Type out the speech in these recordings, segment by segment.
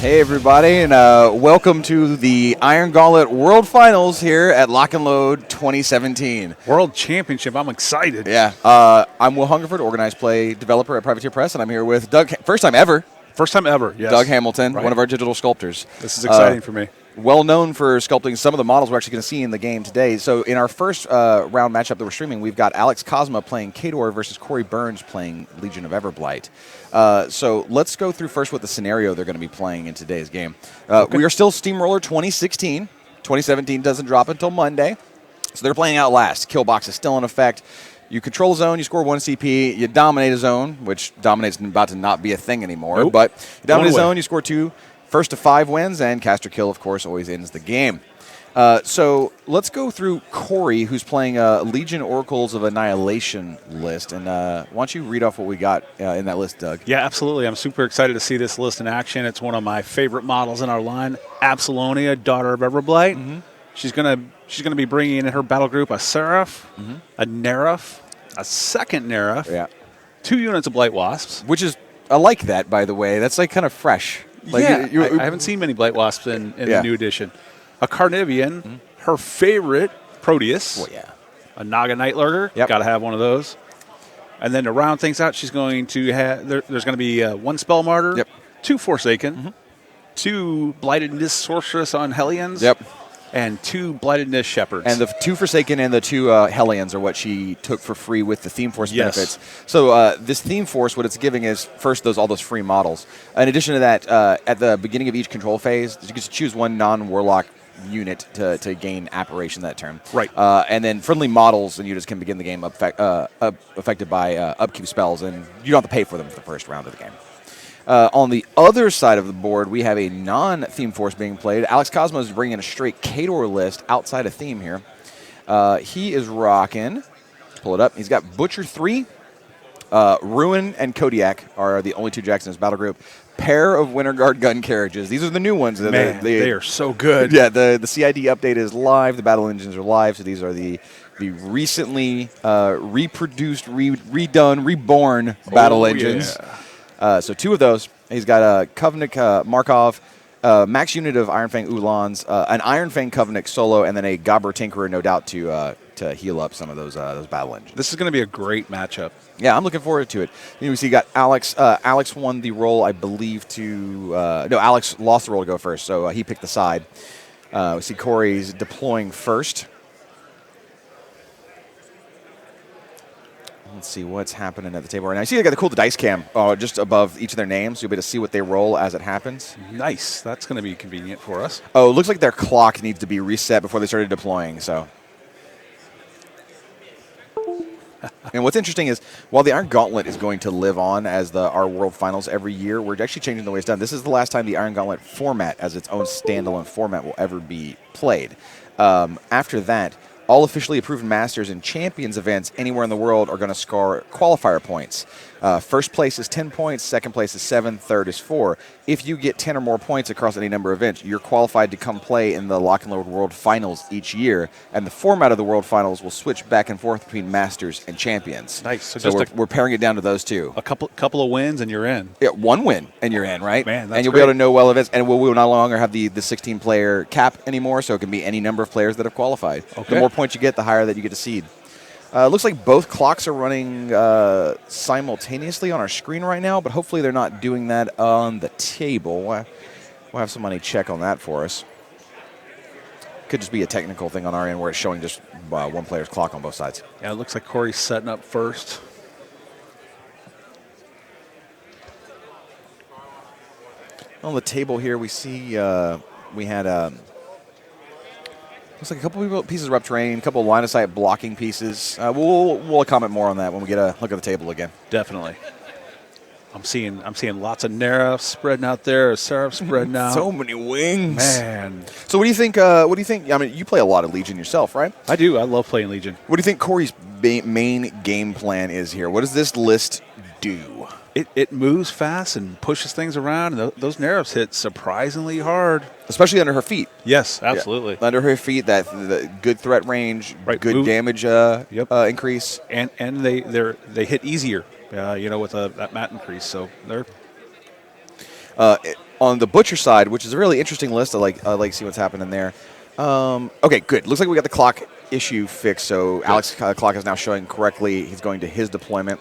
Hey everybody, and welcome to the Iron Gauntlet World Finals here at Lock and Load 2017. World Championship, I'm excited. Yeah, I'm Will Hungerford, organized play developer at Privateer Press, and I'm here with Doug, first time ever, Yes. Doug Hamilton, Right. one of our digital sculptors. This is exciting for me. Well known for sculpting some of the models we're actually going to see in the game today. So in our first round matchup that we're streaming, we've got Alex Cosma playing Kador versus Corey Burns playing Legion of Everblight. So let's go through first what the scenario they're going to be playing in today's game. We are still Steamroller 2016. 2017 doesn't drop until Monday. So they're playing Outlast. Kill box is still in effect. You control a zone, you score 1 CP, you dominate a zone, which dominate's about to not be a thing anymore. Nope. But you dominate a zone, you score 2. First to 5 wins, and caster kill, of course, always ends the game. So let's go through Corey, who's playing Legion Oracles of Annihilation list. And why don't you read off what we got in that list, Doug? Yeah, absolutely. I'm super excited to see this list in action. It's one of my favorite models in our line, Absalonia, Daughter of Everblight. Mm-hmm. She's gonna be bringing in her battle group a Seraph, a Neraph, a second Neraph, 2 units of Blight Wasps. Which is, I like that, by the way. That's like kind of fresh. Like, I haven't seen many Blight Wasps in the new edition. A Carnivian, her favorite Proteus. A Naga Night Lurker. Got to have one of those. And then to round things out, she's going to have. There's going to be 1 Spell Martyr, 2 Forsaken, 2 Blightedness Sorceress on Hellions. And 2 Blightedness Shepherds. And the 2 Forsaken and the 2 Hellions are what she took for free with the Theme Force benefits. So this Theme Force, what it's giving is, first, all those free models. In addition to that, at the beginning of each control phase, you can choose 1 non-Warlock unit to gain Apparition that turn. And then friendly models and units can begin the game affected by upkeep spells, and you don't have to pay for them for the first round of the game. On the other side of the board, we have a non-theme force being played. Alex Cosmo is bringing a straight Kador list outside of theme here. He is rocking. Pull it up. He's got Butcher 3. Ruin and Kodiak are the only 2 jacks in his battle group. Pair of Winterguard gun carriages. These are the new ones. Man, they are so good. Yeah, the CID update is live. The battle engines are live. So these are the recently reproduced, redone, reborn battle engines. So 2 of those. He's got a Covenant Markov, max unit of Iron Fang Ulans, an Iron Fang Covenant solo, and then a Gobber Tinkerer, no doubt, to heal up some of those battle engines. This is going to be a great matchup. Yeah, I'm looking forward to it. You see, you got Alex. Alex won the role, I believe, Alex lost the role to go first, so he picked the side. We see Corey's deploying first. Let's see what's happening at the table right now. You see they got the dice cam just above each of their names. So you'll be able to see what they roll as it happens. Nice. That's going to be convenient for us. Oh, it looks like their clock needs to be reset before they started deploying. So, and what's interesting is while the Iron Gauntlet is going to live on as our World Finals every year, we're actually changing the way it's done. This is the last time the Iron Gauntlet format as its own standalone format will ever be played. After that, all officially approved Masters and Champions events anywhere in the world are going to score qualifier points. First place is 10 points, second place is 7, third is 4. If you get 10 or more points across any number of events, you're qualified to come play in the Lock and Load World Finals each year, and the format of the World Finals will switch back and forth between Masters and Champions. Nice. So we're paring it down to those 2. A couple of wins and you're in. Yeah, 1 win and you're in, right? Man, that's and you'll great. be able to know well events, and we will no longer have the 16-player cap anymore, so it can be any number of players that have qualified. Okay. The more points you get, the higher that you get to seed. Looks like both clocks are running simultaneously on our screen right now, but hopefully they're not doing that on the table. We'll have somebody check on that for us. Could just be a technical thing on our end where it's showing just one player's clock on both sides. Yeah, it looks like Corey's setting up first. On the table here, we see we had... looks like a couple pieces of rough terrain, a couple of line of sight blocking pieces. We'll comment more on that when we get a look at the table again. Definitely. I'm seeing lots of Neraphs spreading out there, Seraph spreading out. So many wings, man. So what do you think? What do you think? I mean, you play a lot of Legion yourself, right? I do. I love playing Legion. What do you think Corey's main game plan is here? What does this list do? It moves fast and pushes things around. And those Neraphs hit surprisingly hard, especially under her feet. Yes, absolutely. Yeah. Under her feet, the good threat range, good damage increase, and they hit easier. With that mat increase. So they're. On the Butcher side, which is a really interesting list, I like to see what's happening there. Okay, good. Looks like we got the clock issue fixed, so Alex's clock is now showing correctly. He's going to his deployment.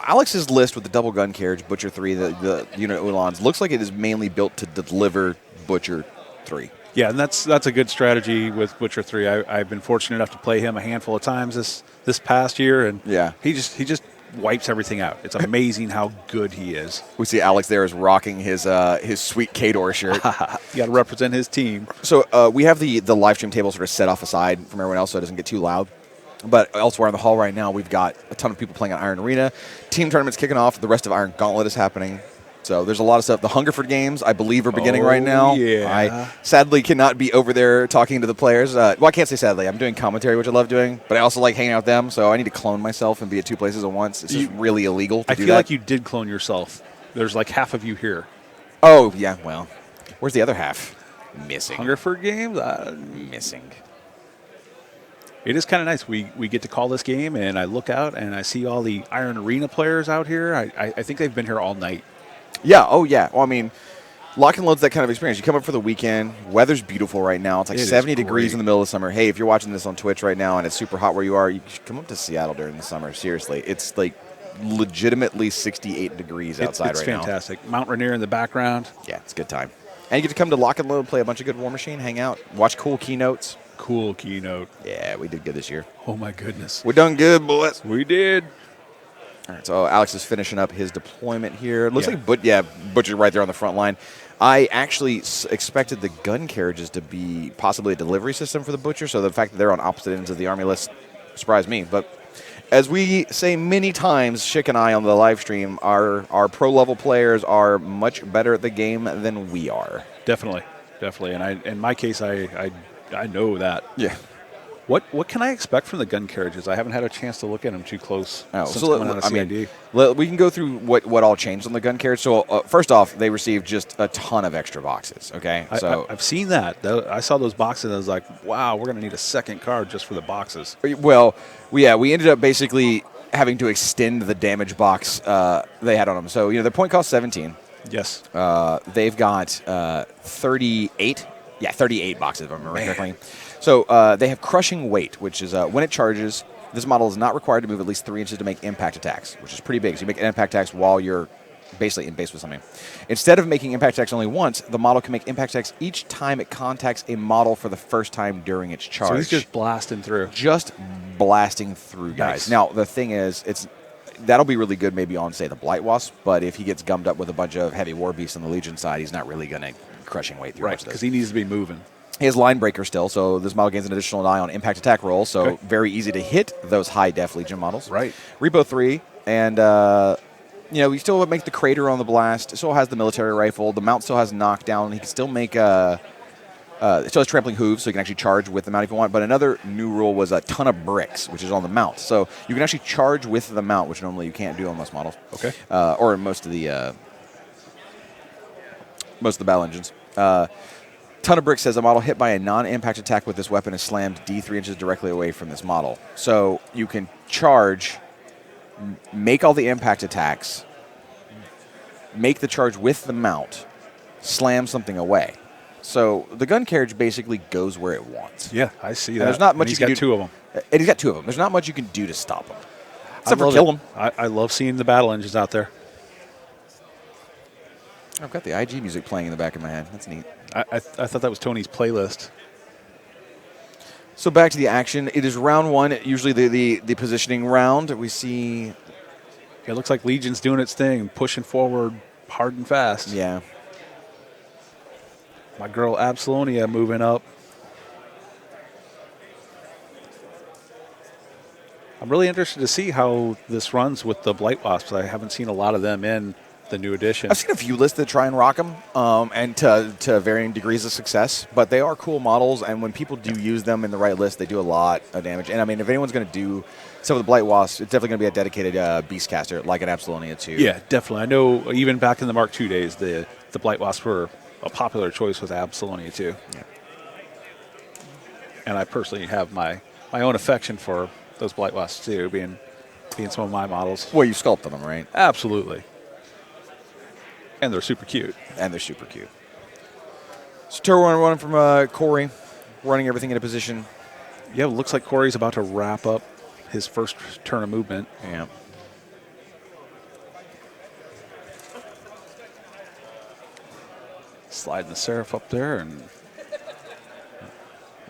Alex's list with the double gun carriage, Butcher 3, the unit Ulans, looks like it is mainly built to deliver Butcher 3. Yeah, and that's a good strategy with Butcher 3. I've been fortunate enough to play him a handful of times this past year, and he just wipes everything out. It's amazing how good he is. We see Alex there is rocking his sweet Kador shirt. You got to represent his team. So we have the live stream table sort of set off aside from everyone else so it doesn't get too loud. But elsewhere in the hall right now, we've got a ton of people playing on Iron Arena. Team tournament's kicking off. The rest of Iron Gauntlet is happening. So there's a lot of stuff. The Hungerford games, I believe, are beginning right now. Yeah. I sadly cannot be over there talking to the players. Well, I can't say sadly. I'm doing commentary, which I love doing, but I also like hanging out with them. So I need to clone myself and be at two places at once. It's just really illegal to do that. I feel like you did clone yourself. There's like half of you here. Oh, yeah. Well, where's the other half? Missing. Hungerford games? Missing. It is kind of nice. We get to call this game, and I look out, and I see all the Iron Arena players out here. I think they've been here all night. Yeah. Oh, yeah. Well, I mean, lock and load's that kind of experience. You come up for the weekend. Weather's beautiful right now. It's like 70 degrees in the middle of summer. Hey, if you're watching this on Twitch right now and it's super hot where you are, you should come up to Seattle during the summer. Seriously. It's like legitimately 68 degrees outside right now. It's fantastic. Mount Rainier in the background. Yeah, it's a good time. And you get to come to Lock and Load, play a bunch of good War Machine, hang out, watch cool keynotes. Cool keynote. Yeah, we did good this year. Oh, my goodness. We done good, boys. We did. All right, so Alex is finishing up his deployment here. Looks like Butcher right there on the front line. I actually expected the gun carriages to be possibly a delivery system for the Butcher, so the fact that they're on opposite ends of the Army list surprised me. But as we say many times, Schick and I on the live stream, our pro-level players are much better at the game than we are. Definitely. And in my case, I know that. Yeah. What can I expect from the gun carriages? I haven't had a chance to look at them too close since coming out of CID. We can go through what all changed on the gun carriage. So first off, they received just a ton of extra boxes. Okay, so I've seen that. I saw those boxes. And I was like, wow, we're going to need a second card just for the boxes. Well, we ended up basically having to extend the damage box they had on them. So their point cost 17. Yes. They've got 38. Yeah, 38 boxes if I remember correctly. So they have crushing weight, which is when it charges, this model is not required to move at least 3 inches to make impact attacks, which is pretty big. So you make an impact attacks while you're basically in base with something. Instead of making impact attacks only once, the model can make impact attacks each time it contacts a model for the first time during its charge. So he's just blasting through. Just blasting through, guys. Nice. Now, the thing is, that'll be really good maybe on, say, the Blight Wasp, but if he gets gummed up with a bunch of heavy war beasts on the Legion side, he's not really going to crushing weight through right, because he needs to be moving. He has Line Breaker still, so this model gains an additional die on impact attack roll, so very easy to hit those high-def Legion models. Right. Repo 3, and, he still make the Crater on the blast. It still has the military rifle. The mount still has knockdown. He can still make it still has trampling hooves, so you can actually charge with the mount if you want. But another new rule was a ton of bricks, which is on the mount. So you can actually charge with the mount, which normally you can't do on most models. Okay. Or most of the battle engines. Ton of bricks says a model hit by a non-impact attack with this weapon is slammed D3 inches directly away from this model. So you can charge, make all the impact attacks, make the charge with the mount, slam something away. So the gun carriage basically goes where it wants. Yeah, I see that. And there's not much he's you can got two of them. And he's got two of them. There's not much you can do to stop him, except for kill him. I love seeing the battle engines out there. I've got the IG music playing in the back of my head. That's neat. I thought that was Tony's playlist. So back to the action. It is round one, usually the positioning round. We see... It looks like Legion's doing its thing, pushing forward hard and fast. Yeah. My girl Absalonia moving up. I'm really interested to see how this runs with the Blight Wasps. I haven't seen a lot of them in the new edition. I've seen a few lists that try and rock them, and to varying degrees of success. But they are cool models, and when people do use them in the right list, they do a lot of damage. And I mean, if anyone's going to do some of the Blight Wasps, it's definitely going to be a dedicated Beastcaster, like an Absalonia too. Yeah, definitely. I know even back in the Mark II days, the Blight Wasps were a popular choice with Absalonia too. Yeah. And I personally have my own affection for those Blight Wasps too, being some of my models. Well, you sculpted them, right? Absolutely. And they're super cute. So turn one from Corey, running everything into position. Yeah, it looks like Corey's about to wrap up his first turn of movement. Yeah. Sliding the Seraph up there, and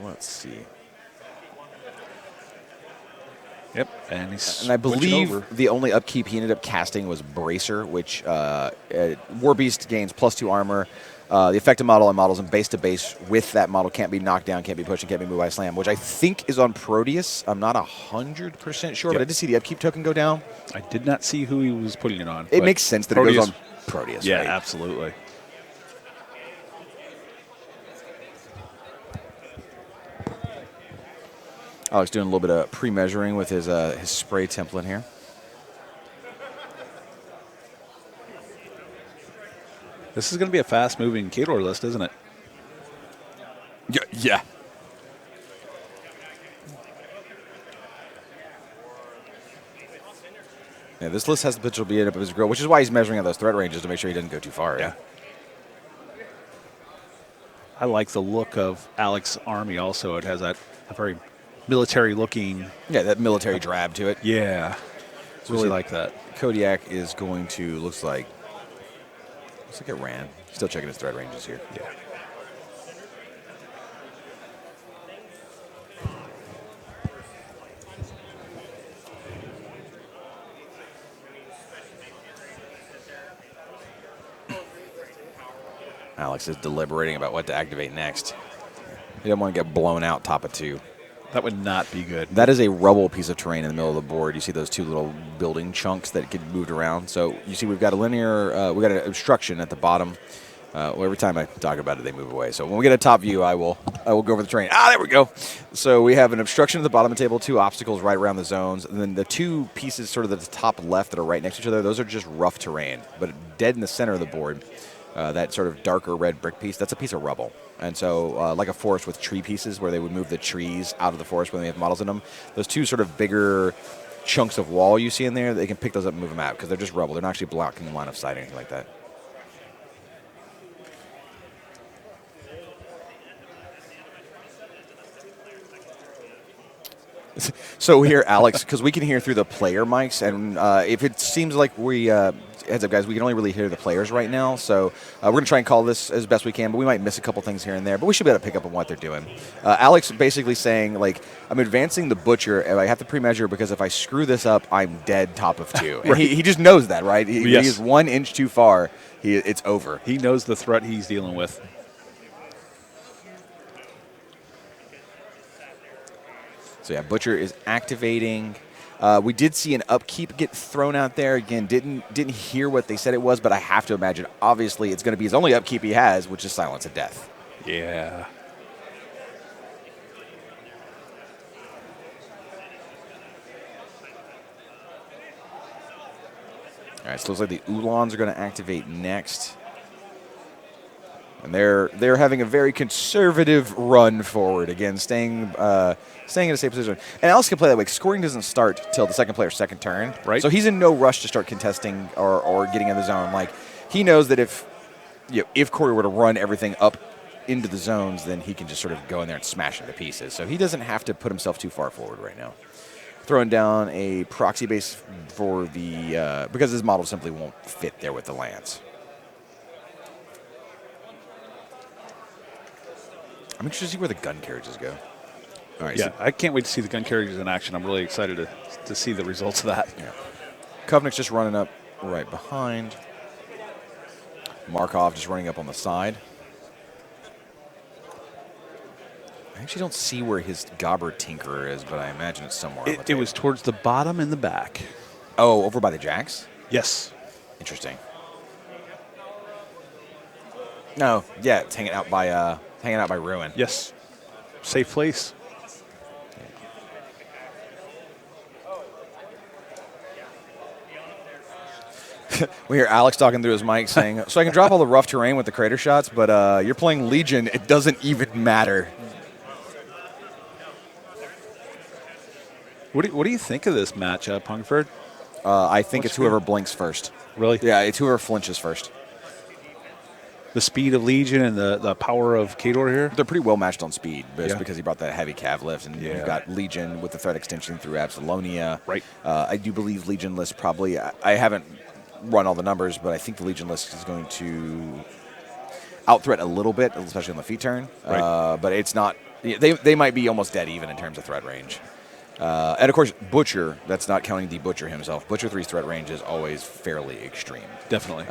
let's see. Yep, and he's and I believe the only upkeep he ended up casting was Bracer, which War Beast gains +2 armor. The effective model and models in base to base with that model can't be knocked down, can't be pushed, and can't be moved by a slam, which I think is on Proteus. I'm not 100% sure, but I did see the upkeep token go down. I did not see who he was putting it on. It makes sense that Proteus, it goes on Proteus. Yeah, right? Absolutely. Alex doing a little bit of pre-measuring with his spray template here. This is going to be a fast-moving Kador list, isn't it? Yeah. Yeah, this list has the potential to be up his grill, which is why he's measuring out those threat ranges to make sure he doesn't go too far. Yeah. I like the look of Alex's army also. It has a very military-looking... Yeah, that military drab to it. Yeah. Really like that. Kodiak is going to, looks like it ran. Still checking his threat ranges here. Yeah. Alex is deliberating about what to activate next. He doesn't want to get blown out top of 2. That would not be good. That is a rubble piece of terrain in the middle of the board. You see those 2 little building chunks that get moved around. So you see we've got a linear, we got an obstruction at the bottom. Every time I talk about it, they move away. So when we get a top view, I will go over the terrain. There we go. So we have an obstruction at the bottom of the table, 2 obstacles right around the zones, and then the 2 pieces sort of at the top left that are right next to each other, those are just rough terrain. But dead in the center of the board, that sort of darker red brick piece, that's a piece of rubble. And so like a forest with tree pieces where they would move the trees out of the forest when they have models in them, those 2 sort of bigger chunks of wall you see in there, they can pick those up and move them out because they're just rubble. They're not actually blocking line of sight or anything like that. So we hear Alex, because we can hear through the player mics, and if it seems like we, heads up guys, we can only really hear the players right now, so we're going to try and call this as best we can, but we might miss a couple things here and there, but we should be able to pick up on what they're doing. Alex basically saying, like, I'm advancing the Butcher, and I have to pre-measure because if I screw this up, I'm dead top of 2. And right. he just knows that, right? Yes. He is 1 inch too far, it's over. He knows the threat he's dealing with. So yeah, Butcher is activating. We did see an upkeep get thrown out there. Again, didn't hear what they said it was, but I have to imagine, obviously, it's going to be his only upkeep he has, which is Silence of Death. Yeah. All right, so it looks like the Ulans are going to activate next. And they're having a very conservative run forward. Again, staying in a safe position. And Alex can play that way. Scoring doesn't start till the second player's second turn. Right. So he's in no rush to start contesting or getting in the zone. Like, he knows that if Corey were to run everything up into the zones, then he can just sort of go in there and smash it to pieces. So he doesn't have to put himself too far forward right now. Throwing down a proxy base for the because his model simply won't fit there with the Lance. I'm interested to see where the gun carriages go. All right, yeah, so I can't wait to see the gun carriages in action. I'm really excited to see the results of that. Yeah. Covenant's just running up right behind. Markov just running up on the side. I actually don't see where his Gobber Tinkerer is, but I imagine it's somewhere. It was towards the bottom and the back. Oh, over by the Jacks? Yes. Interesting. No, yeah, it's hanging out by Ruin. Yes. Safe place. We hear Alex talking through his mic saying, so I can drop all the rough terrain with the crater shots, but you're playing Legion. It doesn't even matter. What do you think of this matchup, Hungford? I think it's whoever blinks first. Really? Yeah, it's whoever flinches first. the speed of Legion and the power of Kador here. They're pretty well matched on speed, but it's because he brought that heavy cav lift, and you've got Legion with the threat extension through Absalonia. Right. I do believe Legion list probably. I haven't run all the numbers, but I think the Legion list is going to out-threat a little bit, especially on the feet turn. Right. But it's not. They might be almost dead even in terms of threat range. And of course, Butcher. That's not counting the Butcher himself. Butcher 3's threat range is always fairly extreme. Definitely.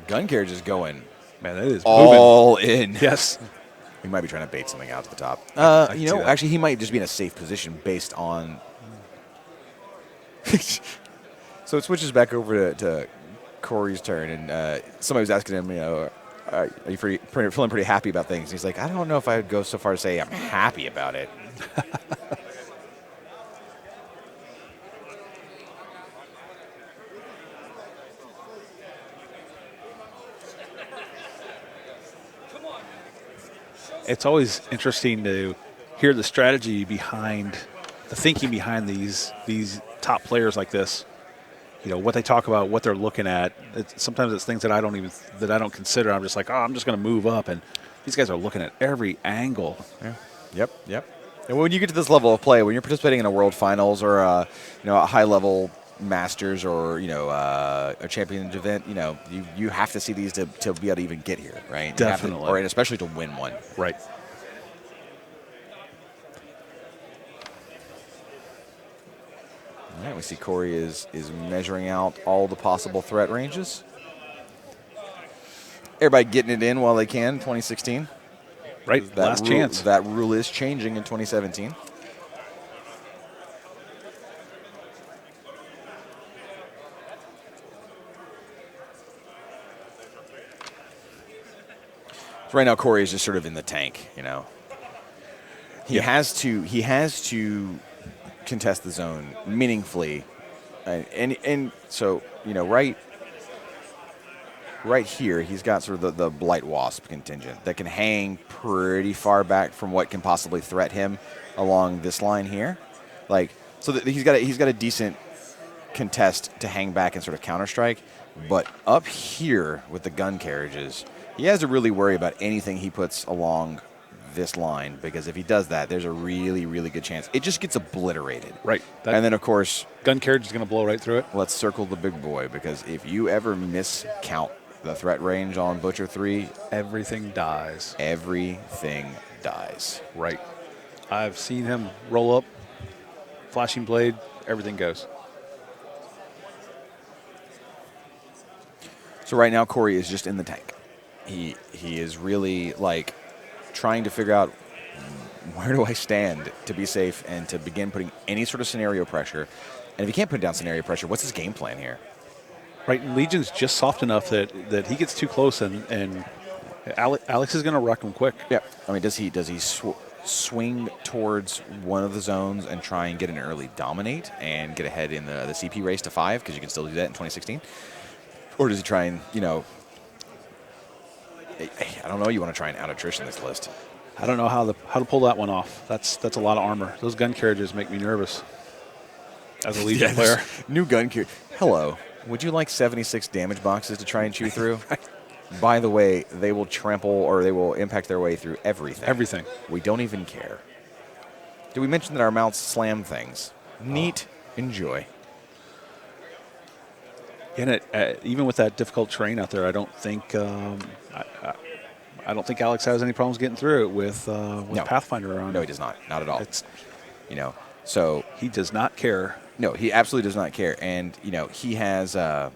Gun carriage is going. Man, that is all moving. In. Yes. He might be trying to bait something out to the top. Actually, he might just be in a safe position based on. So it switches back over to Corey's turn, and somebody was asking him, are you feeling pretty happy about things? And he's like, I don't know if I would go so far to say I'm happy about it. It's always interesting to hear the strategy behind, the thinking behind these top players like this. What they talk about, what they're looking at. Sometimes it's things that I don't consider. I'm just like, I'm just going to move up, and these guys are looking at every angle. Yeah. Yep. And when you get to this level of play, when you're participating in a World Finals or a high level Masters or a Champions event, you have to see these to be able to even get here, right? Definitely, or especially to win one, right? All right, we see Corey is measuring out all the possible threat ranges. Everybody getting it in while they can. 2016, right? Last chance. That rule is changing in 2017. So right now, Corey is just sort of in the tank. He has to contest the zone meaningfully, and so right here he's got sort of the Blight Wasp contingent that can hang pretty far back from what can possibly threat him along this line here, so that he's got a decent contest to hang back and sort of counterstrike, but up here with the gun carriages, he has to really worry about anything he puts along this line, because if he does that, there's a really, really good chance it just gets obliterated. Right. And then, of course, gun carriage is going to blow right through it. Let's circle the big boy, because if you ever miscount the threat range on Butcher 3, everything dies. Everything dies. Right. I've seen him roll up, flashing blade, everything goes. So right now, Corey is just in the tank. He is really trying to figure out, where do I stand to be safe and to begin putting any sort of scenario pressure. And if he can't put down scenario pressure, what's his game plan here? Right, Legion's just soft enough that he gets too close, and Alex is going to wreck him quick. Yeah, I mean, does he swing towards one of the zones and try and get an early dominate and get ahead in the CP race to 5, because you can still do that in 2016? Or does he try and, I don't know. You want to try and out-attrition this list. I don't know how to pull that one off. That's a lot of armor. Those gun carriages make me nervous as a Legion player. New gun carriage. Hello. Would you like 76 damage boxes to try and chew through? Right. By the way, they will trample or they will impact their way through everything. Everything. We don't even care. Did we mention that our mounts slam things? Neat. Enjoy. And even with that difficult terrain out there, I don't think I don't think Alex has any problems getting through it with no. Pathfinder around. No, he does not. Not at all. So he does not care. No, he absolutely does not care. And he has the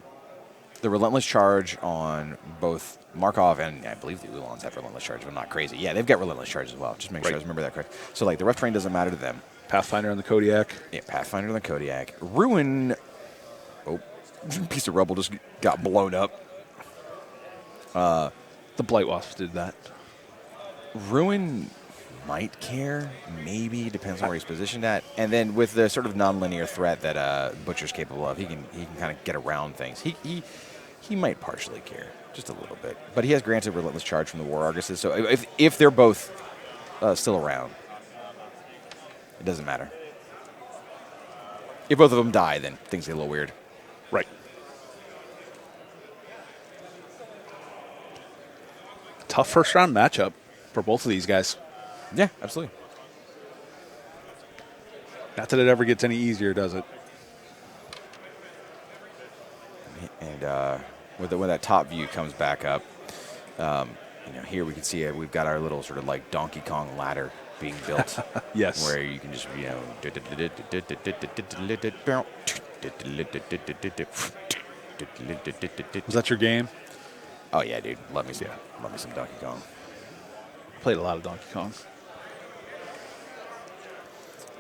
Relentless Charge on both Markov and I believe the Ulans have Relentless Charge, if I'm not crazy. Yeah, they've got Relentless Charge as well. Just make sure I remember that correct. So the rough terrain doesn't matter to them. Pathfinder on the Kodiak. Yeah, Pathfinder on the Kodiak. Ruin. Oh. Piece of rubble just got blown up. The Blight Wasps did that. Ruin might care, maybe, depends on where he's positioned at. And then with the sort of non-linear threat that Butcher's capable of, he can kind of get around things. He might partially care, just a little bit. But he has granted Relentless Charge from the War Arguses, so if they're both still around. It doesn't matter. If both of them die, then things get a little weird. Right. Tough first-round matchup for both of these guys. Yeah, absolutely. Not that it ever gets any easier, does it? And when that top view comes back up, here we can see we've got our little sort of like Donkey Kong ladder being built. Yes. Where you can just, Was that your game? Oh yeah, dude. Love me some Donkey Kong. Played a lot of Donkey Kong.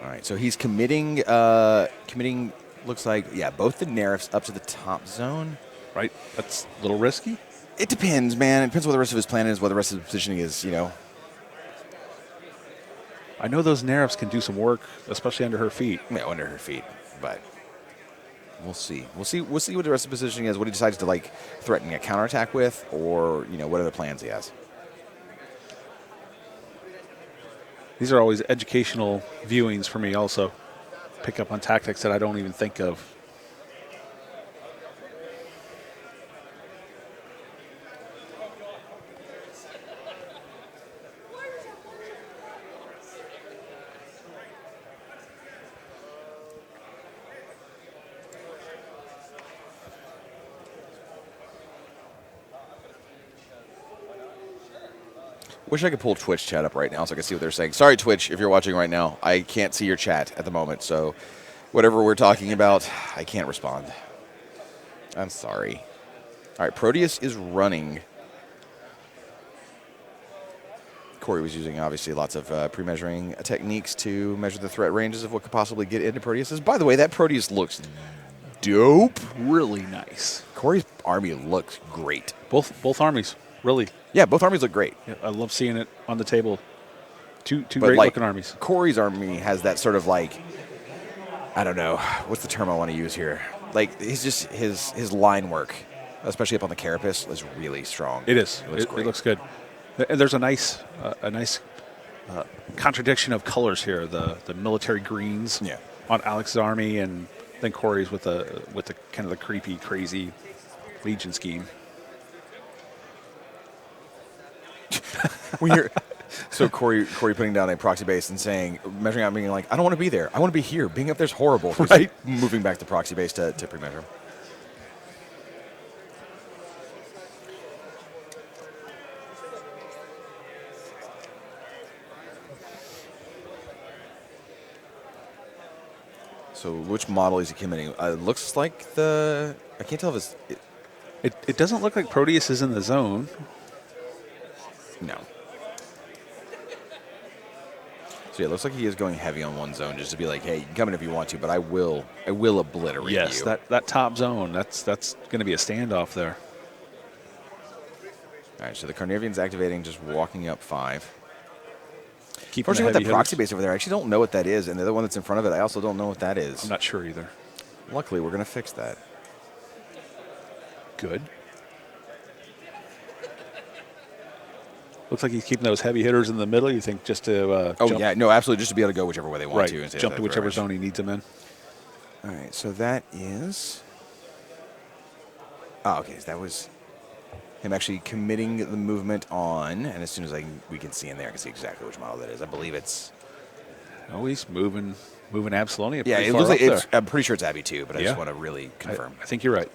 All right, so he's committing. Looks like both the Nerfs up to the top zone. Right, that's a little risky. It depends, man. It depends what the rest of his plan is, what the rest of his positioning is. I know those Nerfs can do some work, especially under her feet. Yeah, under her feet, but we'll see. We'll see what the rest of the positioning is. What he decides to threaten a counterattack with, or what other plans he has. These are always educational viewings for me. Also, pick up on tactics that I don't even think of. Wish I could pull Twitch chat up right now so I could see what they're saying. Sorry, Twitch, if you're watching right now. I can't see your chat at the moment, so whatever we're talking about, I can't respond. I'm sorry. All right, Proteus is running. Corey was using, obviously, lots of pre-measuring techniques to measure the threat ranges of what could possibly get into Proteuses. By the way, that Proteus looks dope. Really nice. Corey's army looks great. Both armies, really. Yeah, both armies look great. Yeah, I love seeing it on the table. Two great looking armies. Corey's army has that sort of I don't know, what's the term I want to use here? His line work, especially up on the carapace, is really strong. It is. It looks good. And there's a nice contradiction of colors here. The military greens on Alex's army, and then Corey's with the kind of the creepy, crazy Legion scheme. So Corey putting down a proxy base and measuring out, being like, I don't want to be there. I want to be here. Being up there's horrible. So right. Moving back to proxy base to pre-measure. So which model is he committing? Looks like I can't tell if It doesn't look like Proteus is in the zone. No. So yeah, it looks like he is going heavy on one zone just to be like, hey, you can come in if you want to, but I will obliterate you. Yes, that top zone, that's going to be a standoff there. All right, so the Carnarvon's activating, just walking up 5. Fortunately, with that proxy base over there, I actually don't know what that is, and the other one that's in front of it, I also don't know what that is. I'm not sure either. Luckily, we're going to fix that. Good. Looks like he's keeping those heavy hitters in the middle. You think just to jump? Yeah, no, absolutely, just to be able to go whichever way they want to. And jump to whichever zone he needs them in. All right, so that is... Oh, okay, so that was him actually committing the movement on, and as soon as we can see in there, I can see exactly which model that is. I believe it's... Oh, he's moving Absalonia. Yeah, it looks like I'm pretty sure it's Abby too, but I just want to really confirm. I think you're right.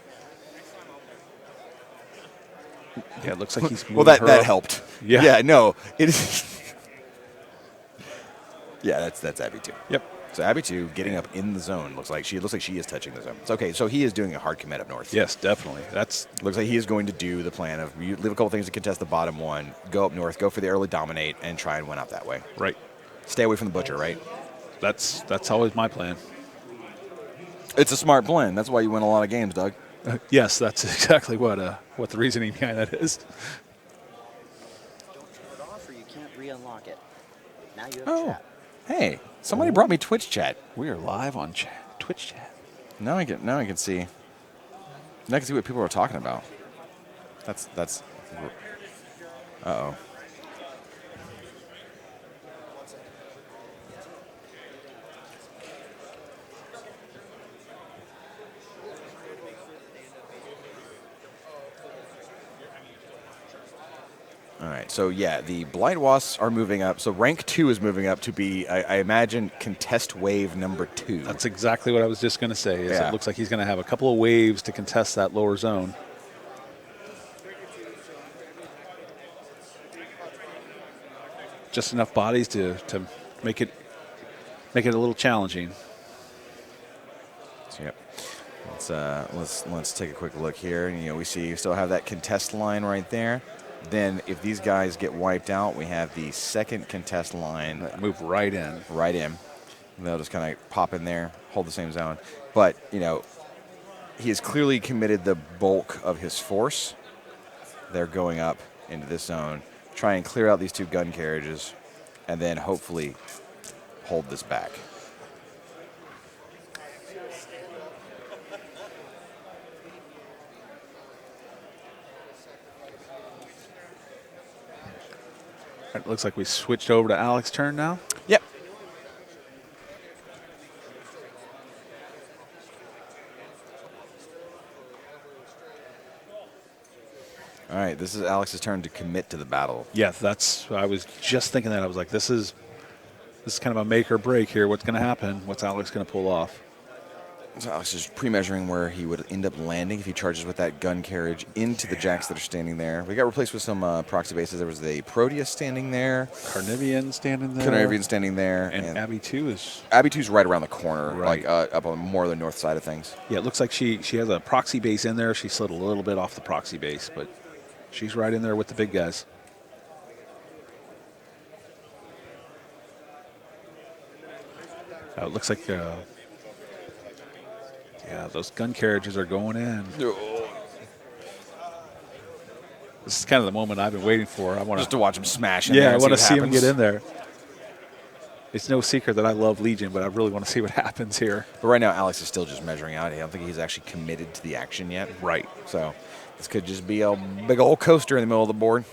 Yeah, it looks like he's moving. Well, that helped. Yeah. Yeah, no. It is. Yeah, that's Abby 2. Yep. So Abby 2 getting up in the zone looks like she is touching the zone. It's okay. So he is doing a hard commit up north. Yes, definitely. Looks like he is going to do the plan of you leave a couple things to contest the bottom one, go up north, go for the early dominate, and try and win out that way. Right. Stay away from the butcher. Right. That's always my plan. It's a smart plan. That's why you win a lot of games, Doug. Yes, that's exactly what the reasoning behind that is. Don't turn it off or you can't re-unlock it. Now you have chat. Hey, somebody brought me Twitch chat. We are live on Twitch chat. Now I can see. Now I can see what people are talking about. That's. Uh-oh. All right, so yeah, the Blight Wasps are moving up. So rank 2 is moving up to be, I imagine, contest wave number 2. That's exactly what I was just going to say. It looks like he's going to have a couple of waves to contest that lower zone. Just enough bodies to make it a little challenging. So, yep. Let's take a quick look here. We see you still have that contest line right there. Then if these guys get wiped out, we have the second contest line. Move right in. Right in. And they'll just kind of pop in there, hold the same zone. But, he has clearly committed the bulk of his force. They're going up into this zone, try and clear out these 2 gun carriages, and then hopefully hold this back. It looks like we switched over to Alex's turn now. Yep. All right, this is Alex's turn to commit to the battle. Yeah, I was just thinking that. I was like, this is kind of a make or break here. What's going to happen? What's Alex going to pull off? So Alex is pre-measuring where he would end up landing if he charges with that gun carriage into the jacks that are standing there. We got replaced with some proxy bases. There was the Proteus standing there. Carnivian standing there. Carnivian standing there. And Abby 2 is... Abby 2's right around the corner, right. like up on more of the north side of things. Yeah, it looks like she has a proxy base in there. She slid a little bit off the proxy base, but she's right in there with the big guys. It looks like... yeah, those gun carriages are going in. This is kind of the moment I've been waiting for. I want just to watch them smash. Yeah, I want to see them get in there. It's no secret that I love Legion, but I really want to see what happens here. But right now, Alex is still just measuring out. I don't think he's actually committed to the action yet. Right. So this could just be a big old coaster in the middle of the board.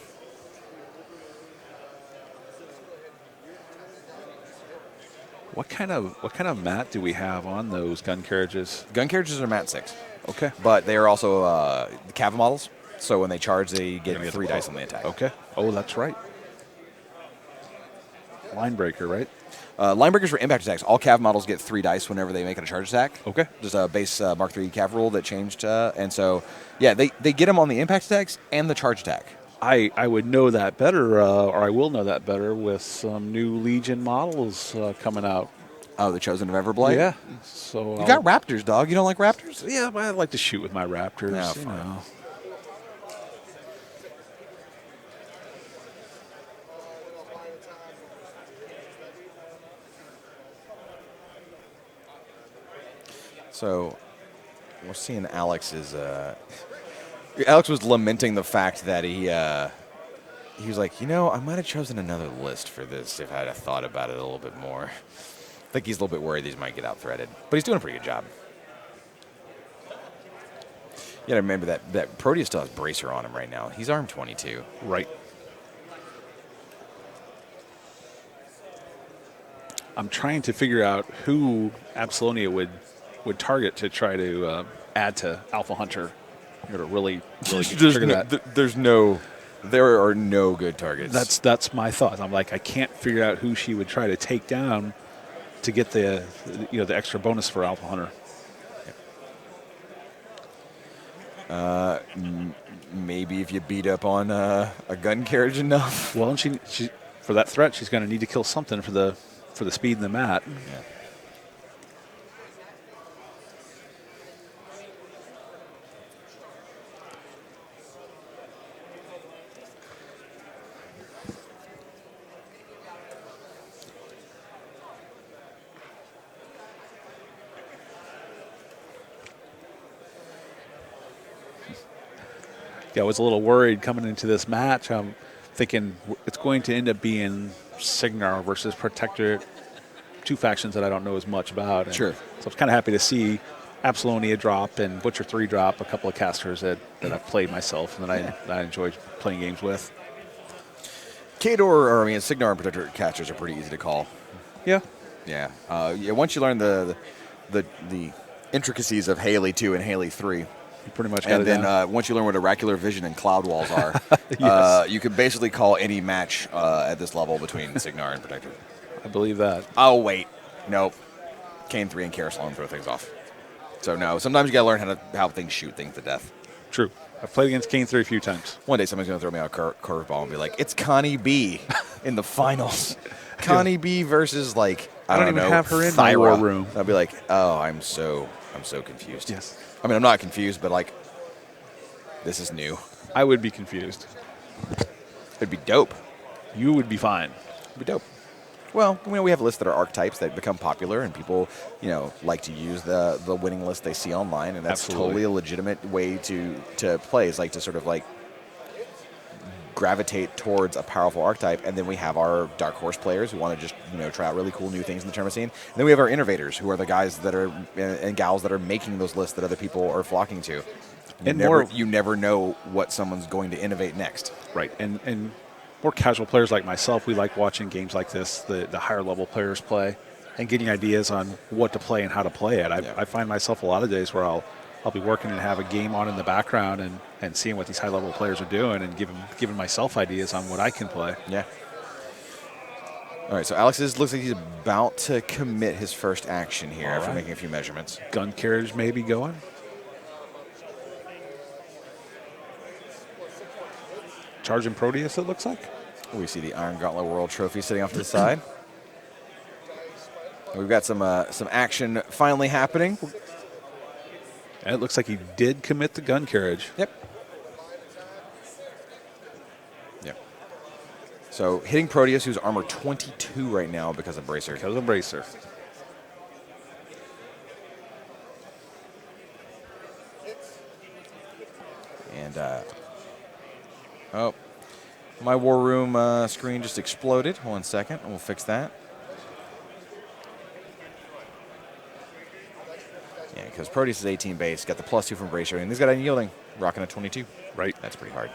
What kind of mat do we have on those gun carriages? Gun carriages are mat 6. Okay. But they are also the Cav models. So when they charge, they get 3 dice on the attack. Okay. Oh, that's right. Line breaker, right? Line breakers for impact attacks. All Cav models get 3 dice whenever they make a charge attack. Okay. There's a base Mark III Cav rule that changed. And so, yeah, they get them on the impact attacks and the charge attack. I would know that better, or I will know that better with some new Legion models coming out. Oh, the Chosen of Everblight? Yeah. So you got Raptors, dog. You don't like Raptors? Yeah, but I like to shoot with my Raptors. No, you know. So we're seeing Alex is Alex was lamenting the fact that he was like, I might have chosen another list for this if I'd have thought about it a little bit more. I think he's a little bit worried these might get out-threaded, but he's doing a pretty good job. You got to remember that Proteus still has Bracer on him right now. He's armed 22. Right. I'm trying to figure out who Absalonia would target to try to add to Alpha Hunter. To really trigger that. There are no good targets. That's my thought. I'm like, I can't figure out who she would try to take down to get the extra bonus for Alpha Hunter. Maybe if you beat up on a gun carriage enough. Well, and she for that threat, she's going to need to kill something for the speed in the mat. Yeah. Yeah, I was a little worried coming into this match. I'm thinking it's going to end up being Signar versus Protector, 2 factions that I don't know as much about. And sure. So I was kind of happy to see Absalonia drop and Butcher 3 drop, a couple of casters that I've played myself and that I enjoyed playing games with. Kador, Signar and Protector casters are pretty easy to call. Yeah. Yeah. Once you learn the intricacies of Haley 2 and Haley 3, You pretty much got and it then once you learn what oracular vision and cloud walls are, Yes. you can basically call any match at this level between Signar and Protector. I believe that. Oh, wait. Nope. Kane 3 and Carousel throw things off. So, no. Sometimes you got to learn how things shoot things to death. True. I've played against Kane 3 a few times. One day somebody's going to throw me a curveball and be like, it's Connie B in the finals. Connie B versus, like, I don't even know, have her in Thyra. my war room. I'll be like, oh, I'm so confused. Yes. I mean, I'm not confused, but, like, this is new. I would be confused. It'd be dope. You would be fine. It'd be dope. Well, we have lists that are archetypes that become popular, and people, like to use the winning list they see online, and that's Absolutely. totally a legitimate way to play. Is like to sort of like gravitate towards a powerful archetype, and then we have our dark horse players who want to just try out really cool new things in the tournament scene. And then we have our innovators, who are the guys that are and gals that are making those lists that other people are flocking to. You never know what someone's going to innovate next. Right, and more casual players like myself, we like watching games like this, the higher level players play, and getting ideas on what to play and how to play it. I find myself a lot of days where I'll be working and have a game on in the background and seeing what these high level players are doing and giving myself ideas on what I can play. Yeah. All right, so Alex looks like he's about to commit his first action here after making a few measurements. Gun carriage may be going. Charging Proteus, it looks like. We see the Iron Gauntlet World Trophy sitting off to the side. We've got some action finally happening. And it looks like he did commit the gun carriage. Yep. So hitting Proteus, who's armor 22 right now because of Bracer. And, my war room screen just exploded. 1 second, and we'll fix that. Yeah, because Proteus is 18 base, got the +2 from Bracer, and he's got unyielding, rocking a 22. Right. That's pretty hard.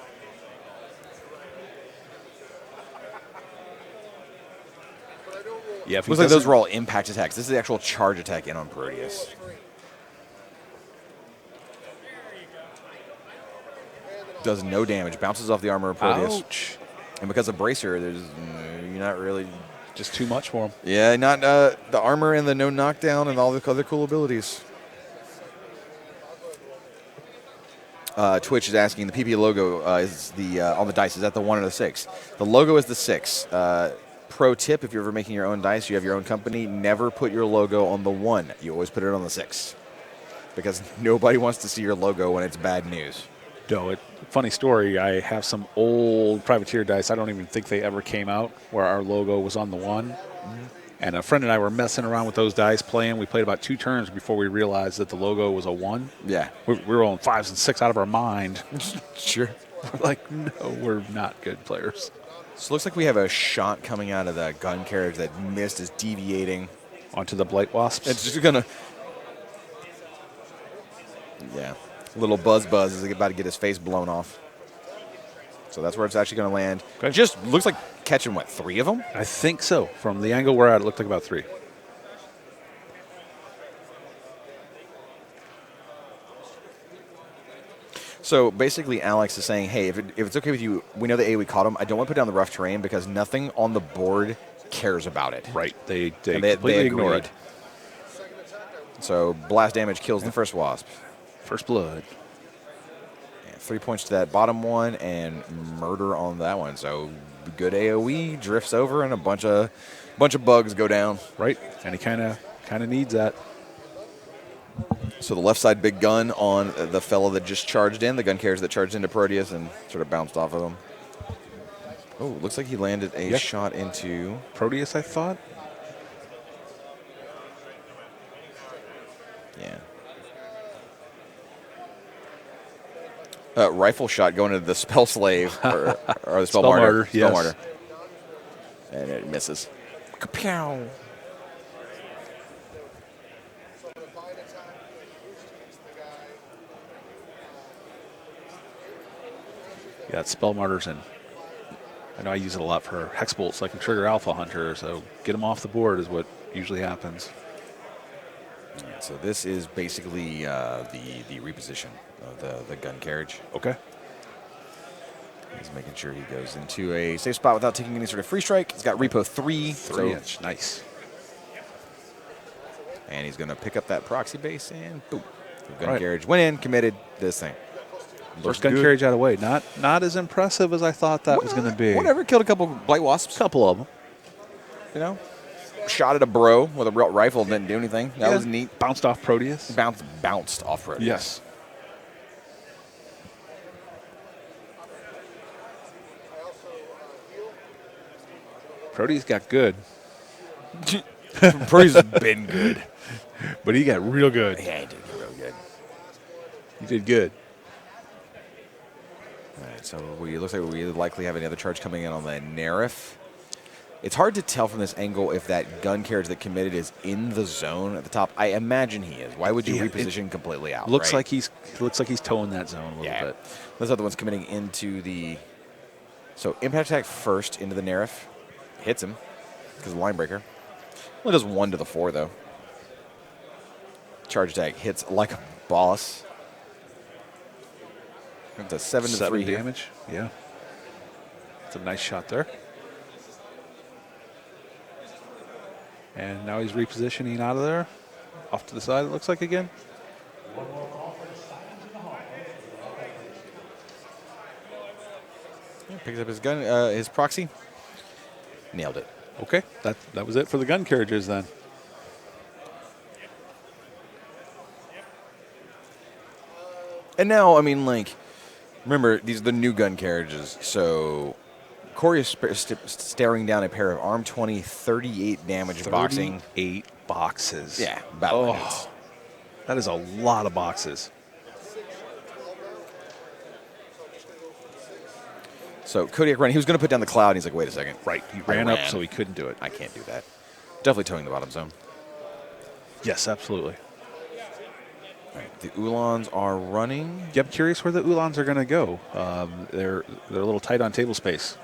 Yeah, looks like those were all impact attacks. This is the actual charge attack in on Proteus. Does no damage, bounces off the armor of Proteus. Ouch. And because of Bracer, you're not really... Just too much for him. Yeah, not the armor and the no knockdown and all the other cool abilities. Twitch is asking, the PP logo is on the dice. Is that the 1 or the 6? The logo is the 6. Pro tip, if you're ever making your own dice, you have your own company, never put your logo on the 1. You always put it on the 6. Because nobody wants to see your logo when it's bad news. No, funny story, I have some old Privateer dice. I don't even think they ever came out where our logo was on the 1. Mm-hmm. And a friend and I were messing around with those dice playing. We played about 2 turns before we realized that the logo was a 1. Yeah. We were rolling 5s and 6 out of our mind. Sure. We're like, no, we're not good players. So it looks like we have a shot coming out of the gun carriage that missed is deviating. Onto the Blight Wasps. It's just going to... Yeah. Little Buzz is about to get his face blown off. So that's where it's actually going to land. Okay. Just looks like catching, 3 of them? I think so. From the angle we're at, it looked like about 3. So basically, Alex is saying, hey, if it's okay with you, we know the AoE caught him. I don't want to put down the rough terrain because nothing on the board cares about it. Right. They completely ignore it. So blast damage kills the first wasp. First blood. 3 points to that bottom one and murder on that one. So good AoE drifts over and a bunch of bugs go down. Right, and he kind of needs that. So the left side big gun on the fellow that just charged in, the gun carriers that charged into Proteus and sort of bounced off of him. Oh, looks like he landed a shot into Proteus, I thought. Yeah. Rifle shot going into the Spell Slave or the Spell Martyr. Yes. Spell Martyr. And it misses. Kapow. Yeah, it's Spell Martyrs, and I know I use it a lot for Hex Bolts, so I can trigger Alpha Hunter, so get them off the board is what usually happens. right, so this is basically the reposition of the gun carriage. Okay. He's making sure he goes into a safe spot without taking any sort of free strike. He's got repo 3. 3-inch. Nice. And he's going to pick up that proxy base and boom. Gun carriage went in, committed this thing. First gun carriage out of the way. Not as impressive as I thought that was going to be. Whatever. Killed a couple blight wasps. A couple of them. You know? Shot at a bro with a rifle, didn't do anything. That was neat. Bounced off Proteus. Bounced off Proteus. Yes. Proteus got good. Proteus has been good. But he got real good. Yeah, he did get real good. He did good. All right, so it looks like we likely have another charge coming in on the Nerif. It's hard to tell from this angle if that gun carriage that committed is in the zone at the top. I imagine he is. Why would you reposition completely out? Looks like he's towing that zone a little bit. Those other ones committing into the. So impact attack first into the Nerif, hits him because of the line breaker. Only does 1 to the 4 though. Charge attack hits like a boss. It's a 7 to 3 damage. Yeah, it's a nice shot there. And now he's repositioning out of there. Off to the side, it looks like again. Picks up his gun, his proxy. Nailed it. Okay, that was it for the gun carriages then. And now, I mean, like, remember, these are the new gun carriages, so Corey is staring down a pair of Arm 20, 38 damage boxing. 38 boxes. Yeah, battle units. That is a lot of boxes. So Kodiak ran. He was going to put down the cloud, and he's like, wait a second. Right, he ran up, so he couldn't do it. I can't do that. Definitely towing the bottom zone. Yes, absolutely. All right, the Ulans are running. Yeah, I'm curious where the Ulans are going to go. They're a little tight on table space.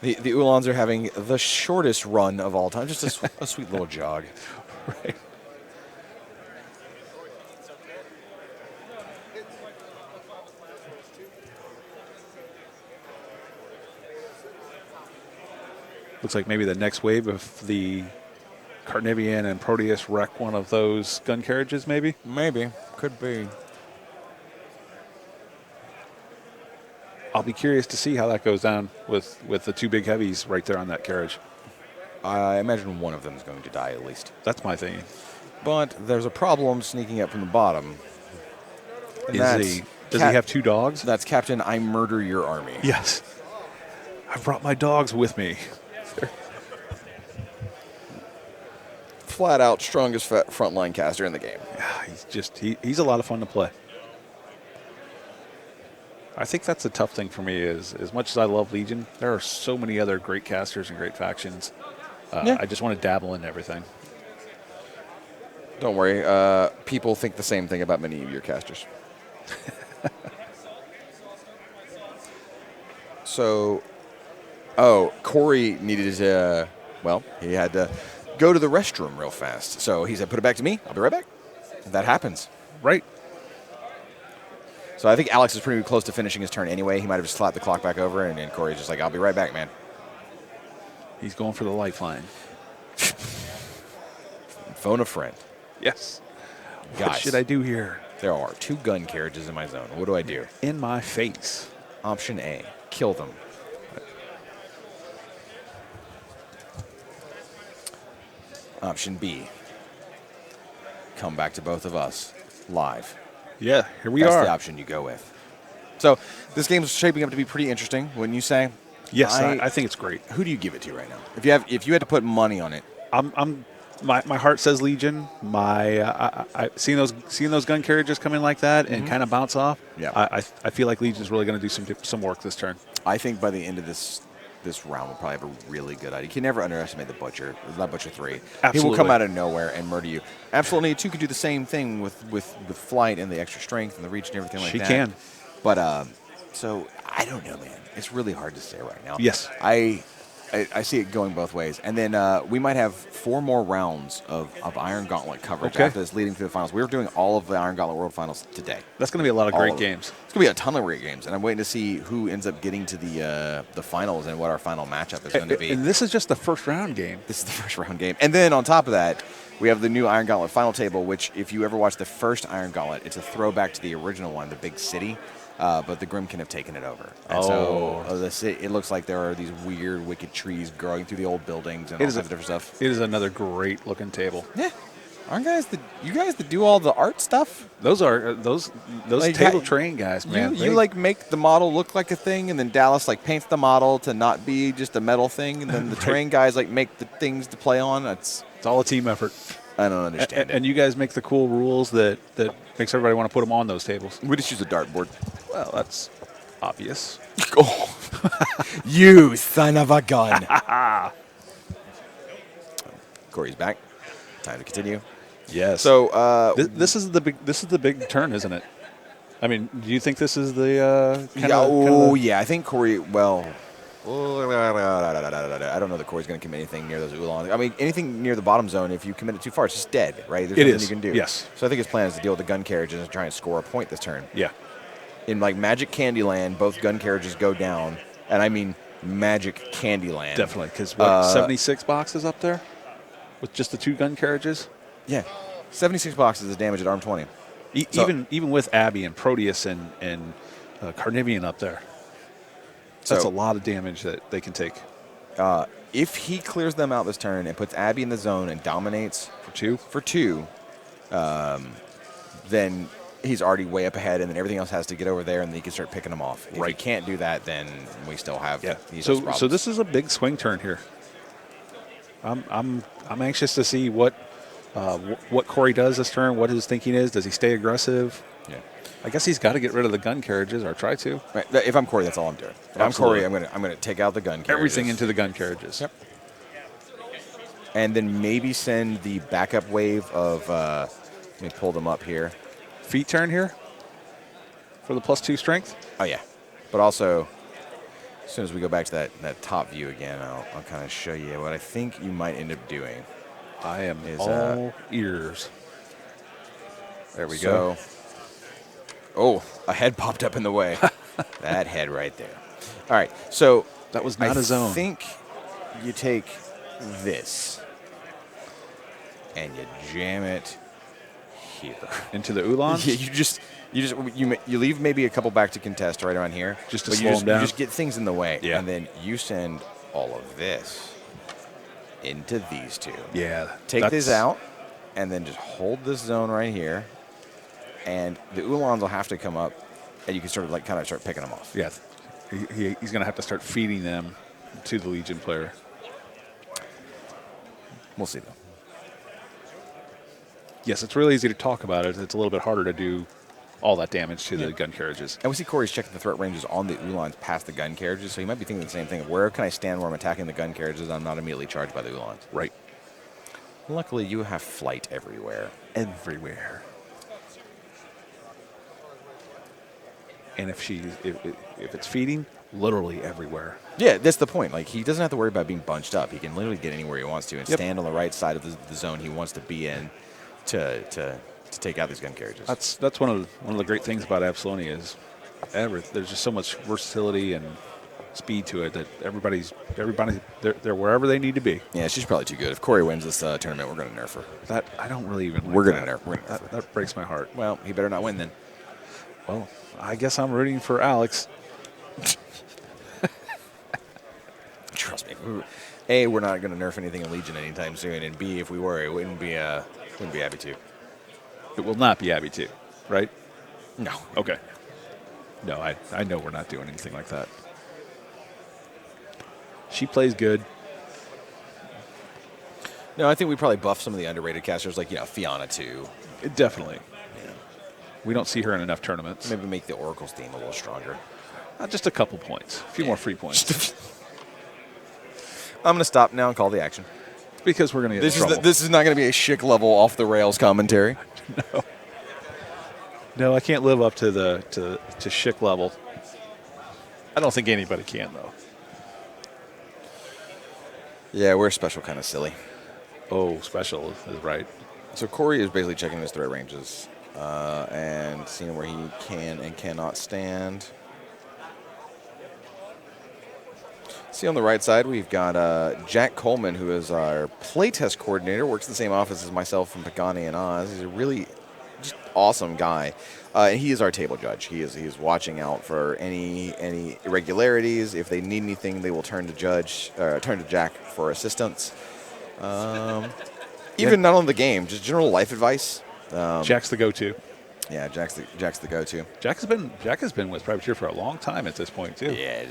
The Ulans are having the shortest run of all time. Just a sweet little jog. Right. Looks like maybe the next wave of the Carnivian and Proteus wreck one of those gun carriages, maybe? Maybe. Could be. I'll be curious to see how that goes down with the two big heavies right there on that carriage. I imagine one of them is going to die at least. That's my thinking. But there's a problem sneaking up from the bottom. Does he have two dogs? That's Captain I Murder Your Army. Yes. I brought my dogs with me. Flat out strongest frontline caster in the game. Yeah, he's a lot of fun to play. I think that's the tough thing for me is as much as I love Legion, there are so many other great casters and great factions. I just want to dabble in everything. Don't worry. People think the same thing about many of your casters. So, Corey needed to, he had to go to the restroom real fast. So he said, put it back to me. I'll be right back. That happens. Right. So I think Alex is pretty close to finishing his turn anyway. He might have just slapped the clock back over, and then Corey's just like, I'll be right back, man. He's going for the lifeline. Phone a friend. Yes. Guys, what should I do here? There are 2 gun carriages in my zone. What do I do? In my face. Option A, kill them. Option B, come back to both of us live. Yeah, here we That's are. That's the option you go with. So this game is shaping up to be pretty interesting, wouldn't you say? Yes, I think it's great. Who do you give it to right now? If you had to put money on it, my heart says Legion. I seeing those gun carriages come in like that and kind of bounce off. Yeah, I feel like Legion's really going to do some work this turn. I think by the end of this round, we'll probably have a really good idea. You can never underestimate the Butcher. That Butcher 3. Absolutely. He will come out of nowhere and murder you. Absolutely, 2 could do the same thing with flight and the extra strength and the reach and everything like that. She can. But so I don't know, man. It's really hard to say right now. Yes. I see it going both ways. And then we might have 4 more rounds of Iron Gauntlet coverage after this leading to the finals. We're doing all of the Iron Gauntlet World Finals today. That's going to be a lot of great games. It's going to be a ton of great games. And I'm waiting to see who ends up getting to the finals and what our final matchup is going to be. And this is just the first round game. This is the first round game. And then on top of that, we have the new Iron Gauntlet final table, which if you ever watch the first Iron Gauntlet, it's a throwback to the original one, the big city. But the Grimkin have taken it over. And so it looks like there are these weird, wicked trees growing through the old buildings and all kinds of different stuff. It is another great looking table. Yeah. Aren't you guys that do all the art stuff? Those are those like, table train guys, man. You like make the model look like a thing, and then Dallas like paints the model to not be just a metal thing, and then the train guys like make the things to play on. It's all a team effort. I don't understand. And you guys make the cool rules that makes everybody want to put them on those tables. We just use a dartboard. Well, that's obvious. Oh, you son of a gun! Corey's back. Time to continue. Yes. So this is the big turn, isn't it? I mean, do you think this is the? Yeah. I think Corey. Well, I don't know that Corey's going to commit anything near those Oolong. I mean, anything near the bottom zone, if you commit it too far, it's just dead, right? There's nothing you can do. Yes. So I think his plan is to deal with the gun carriages and try and score a point this turn. Yeah. In like Magic Candyland, both gun carriages go down, and I mean Magic Candyland. Definitely, because 76 boxes up there with just the 2 gun carriages. Yeah, 76 boxes of damage at arm 20. Even with Abby and Proteus and Carnivian up there. That's a lot of damage that they can take. If he clears them out this turn and puts Abby in the zone and dominates for two, then he's already way up ahead, and then everything else has to get over there, and then he can start picking them off. If he can't do that, then we still have these problems. So this is a big swing turn here. I'm anxious to see what Corey does this turn, what his thinking is. Does he stay aggressive? Yeah. I guess he's got to get rid of the gun carriages or try to. Right. If I'm Corey, that's all I'm doing. If I'm Corey, I'm gonna take out the gun carriages. Everything into the gun carriages. Yep. And then maybe send the backup wave of. Let me pull them up here. Feet turn here for the +2 strength. Oh yeah, but also as soon as we go back to that top view again, I'll kind of show you what I think you might end up doing. I am all ears. There we go. Oh, a head popped up in the way. That head right there. All right, so that was not a zone. I think you take this and you jam it here into the Oolong. Yeah, you leave maybe a couple back to contest right around here, just to slow them down. You just get things in the way, yeah. And then you send all of this into these two. Yeah, take this out, and then just hold this zone right here, and the Oolongs will have to come up, and you can sort of kind of start picking them off. Yeah, he's going to have to start feeding them to the Legion player. We'll see though. Yes, it's really easy to talk about it. It's a little bit harder to do all that damage to the gun carriages. And we see Corey's checking the threat ranges on the Oolongs past the gun carriages, so he might be thinking the same thing. Where can I stand where I'm attacking the gun carriages? I'm not immediately charged by the Oolongs. Right. Luckily, you have flight everywhere. Everywhere. And if it's feeding, literally everywhere. Yeah, that's the point. Like, he doesn't have to worry about being bunched up. He can literally get anywhere he wants to and stand on the right side of the zone he wants to be in to take out these gun carriages. That's one of the great things about Absaloni is there's just so much versatility and speed to it that everybody they're wherever they need to be. Yeah, she's probably too good. If Corey wins this tournament, we're going to nerf her. That I don't really even. Like we're going to nerf her. That breaks my heart. Well, he better not win then. Well, I guess I'm rooting for Alex. Trust me. A, we're not going to nerf anything in Legion anytime soon, and B, if we were, it wouldn't be Abby 2. It will not be Abby 2, right? No. Okay. No, I know we're not doing anything like that. She plays good. No, I think we probably buff some of the underrated casters like, Fiona 2. Definitely. Yeah. We don't see her in enough tournaments. Maybe make the Oracle's theme a little stronger. Just a couple points. A few more free points. I'm going to stop now and call the action. Because we're going to get in trouble. This is not going to be a Schick level off the rails commentary. No, I can't live up to Schick level. I don't think anybody can, though. Yeah, we're special kind of silly. Oh, special is right. So Corey is basically checking his threat ranges and seeing where he can and cannot stand. See on the right side, we've got Jack Coleman, who is our playtest coordinator, works in the same office as myself and Pagani and Oz. He's a really just awesome guy. And he is our table judge. He is watching out for any irregularities. If they need anything, they will turn to Jack for assistance. Even not on the game, just general life advice. Jack's the go-to. Yeah, Jack's the go-to. Jack has been with Privateer for a long time at this point too. Yeah,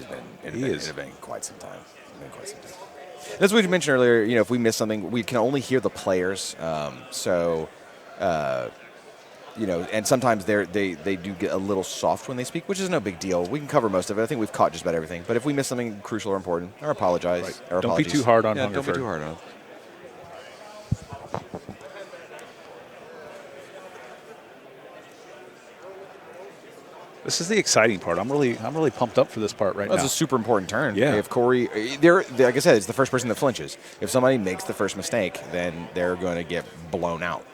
it has been quite some time. That's what you mentioned earlier. If we miss something, we can only hear the players. And sometimes they do get a little soft when they speak, which is no big deal. We can cover most of it. I think we've caught just about everything. But if we miss something crucial or important, I apologize. Right. Don't be too hard on Hungerford. Don't be too hard on. This is the exciting part. I'm really pumped up for this part right now. That's a super important turn. Yeah. If Corey, like I said, it's the first person that flinches. If somebody makes the first mistake, then they're going to get blown out.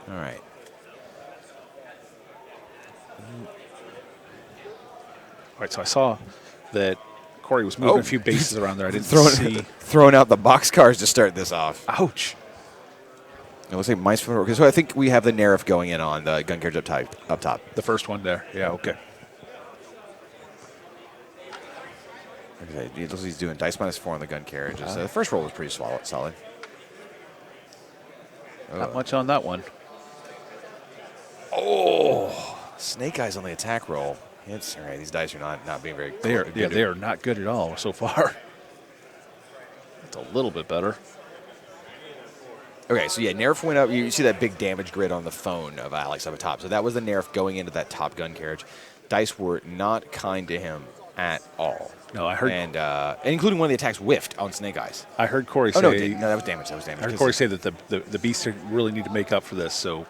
All right. All right, so I saw that Corey was moving a few bases around there. I didn't see. Throwing out the boxcars to start this off. Ouch. It looks like mice. So I think we have the Nerf going in on the gun carriage up top. The first one there. Yeah, okay. Okay, it looks like he's doing dice -4 on the gun carriage. The first roll was pretty solid. Not much on that one. Oh, Snake Eyes on the attack roll. It's all right. These dice are not being very. They are not good at all so far. It's a little bit better. Okay, so yeah, Nerf went up. You see that big damage grid on the phone of Alex up top. So that was the Nerf going into that top gun carriage. Dice were not kind to him at all. No, I heard, and including one of the attacks whiffed on Snake Eyes. I heard Corey say. Oh no, that was damage. I heard Corey say that the beasts really need to make up for this. So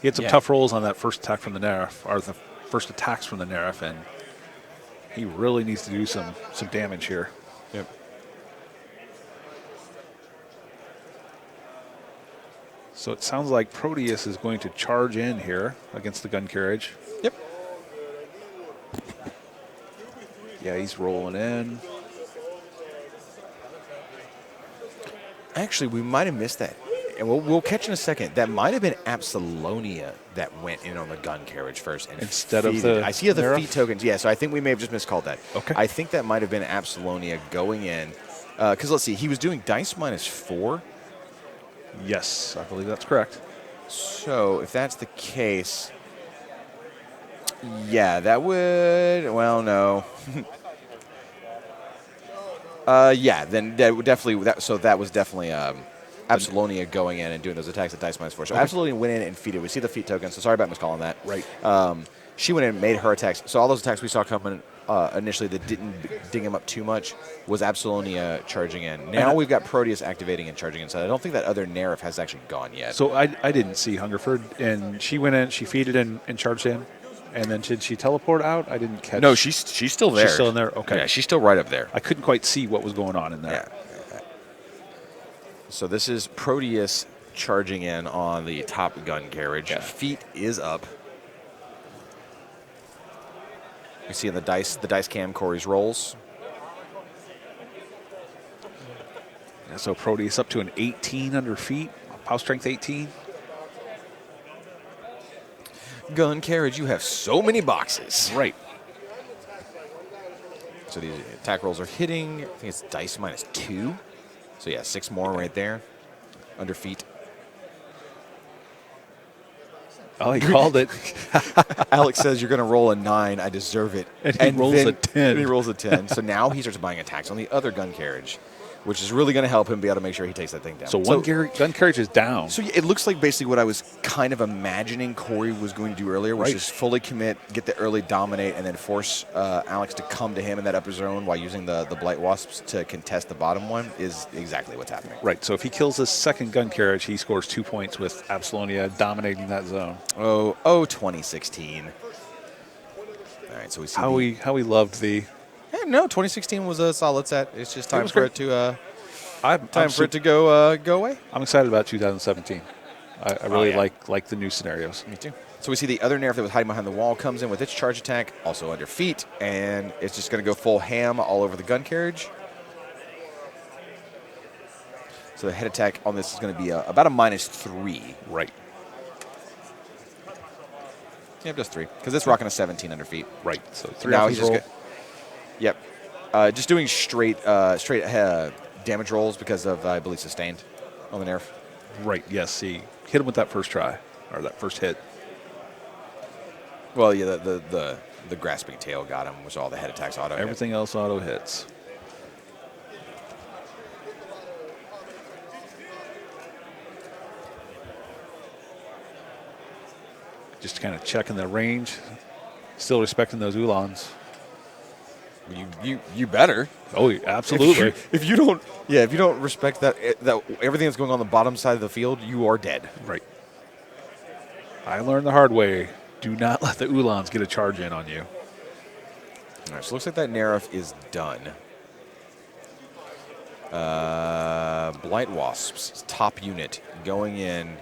he had some tough rolls on that first attack from the Nerf, or the first attacks from the Nerf, and he really needs to do some damage here. Yep. So it sounds like Proteus is going to charge in here against the gun carriage. Yep. Yeah, he's rolling in. Actually, we might have missed that. And we'll catch in a second. That might have been Absolonia that went in on the gun carriage first. And instead of the I see the feat tokens. Yeah, so I think we may have just miscalled that. Okay. I think that might have been Absolonia going in. Because let's see, he was doing dice -4. Yes, I believe that's correct. So if that's the case, yeah, that would. Well, no. Yeah, then that would definitely. That was definitely Absolonia going in and doing those attacks at dice -4. So okay. Absolonia went in and feated. We see the feat token. So sorry about miscalling that. Right. She went in and made her attacks. So all those attacks we saw coming initially that didn't ding him up too much was Absolonia charging in. Now we've got Proteus activating and charging inside. I don't think that other Nerf has actually gone yet. So I didn't see Hungerford, and she went in, she feeded in and charged in, and then did she teleport out? I didn't catch. No, she's still there. She's still in there? Okay. Yeah, she's still right up there. I couldn't quite see what was going on in there. Yeah. So this is Proteus charging in on the top gun carriage. Yeah. Feet is up. You see in the dice cam Corey's rolls. Yeah, so Proteus up to an 18 under feet, power strength 18. Gun carriage, you have so many boxes. Right. So these attack rolls are hitting. I think it's dice -2. So yeah, 6 more right there. Under feet. Oh, he called it. Alex says you're going to roll a 9. I deserve it. And he rolls a 10. And he rolls a 10. So now he starts buying attacks on the other gun carriage. which is really going to help him be able to make sure he takes that thing down. So gun carriage is down. So it looks like basically what I was kind of imagining Corey was going to do earlier, which is fully commit, get the early dominate, and then force Alex to come to him in that upper zone while using the Blight Wasps to contest the bottom one is exactly what's happening. Right, so if he kills this second gun carriage, he scores 2 points with Absalonia dominating that zone. 2016. All right, so we see how we loved the... no, 2016 was a solid set. It's just time for it to go away. I'm excited about 2017. I really like the new scenarios. Me too. So we see the other nerf that was hiding behind the wall comes in with its charge attack, also under feet, and it's just going to go full ham all over the gun carriage. So the head attack on this is going to be about a -3. Right. Yeah, just 3, because it's rocking a 17 under feet. Right. So 3 now off he's his roll. Yep. Just doing straight damage rolls because of, I believe, sustained on the nerf. Right, yes. He hit him with that first try, or that first hit. Well, yeah, the grasping tail got him, which all the head attacks auto. Everything else auto hits. Just kind of checking the range, still respecting those Ulans. You better. Oh, absolutely. If you don't respect that everything that's going on the bottom side of the field, you are dead. Right. I learned the hard way. Do not let the Ulans get a charge in on you. All right, so it looks like that nerf is done. Blight Wasps, top unit, going in.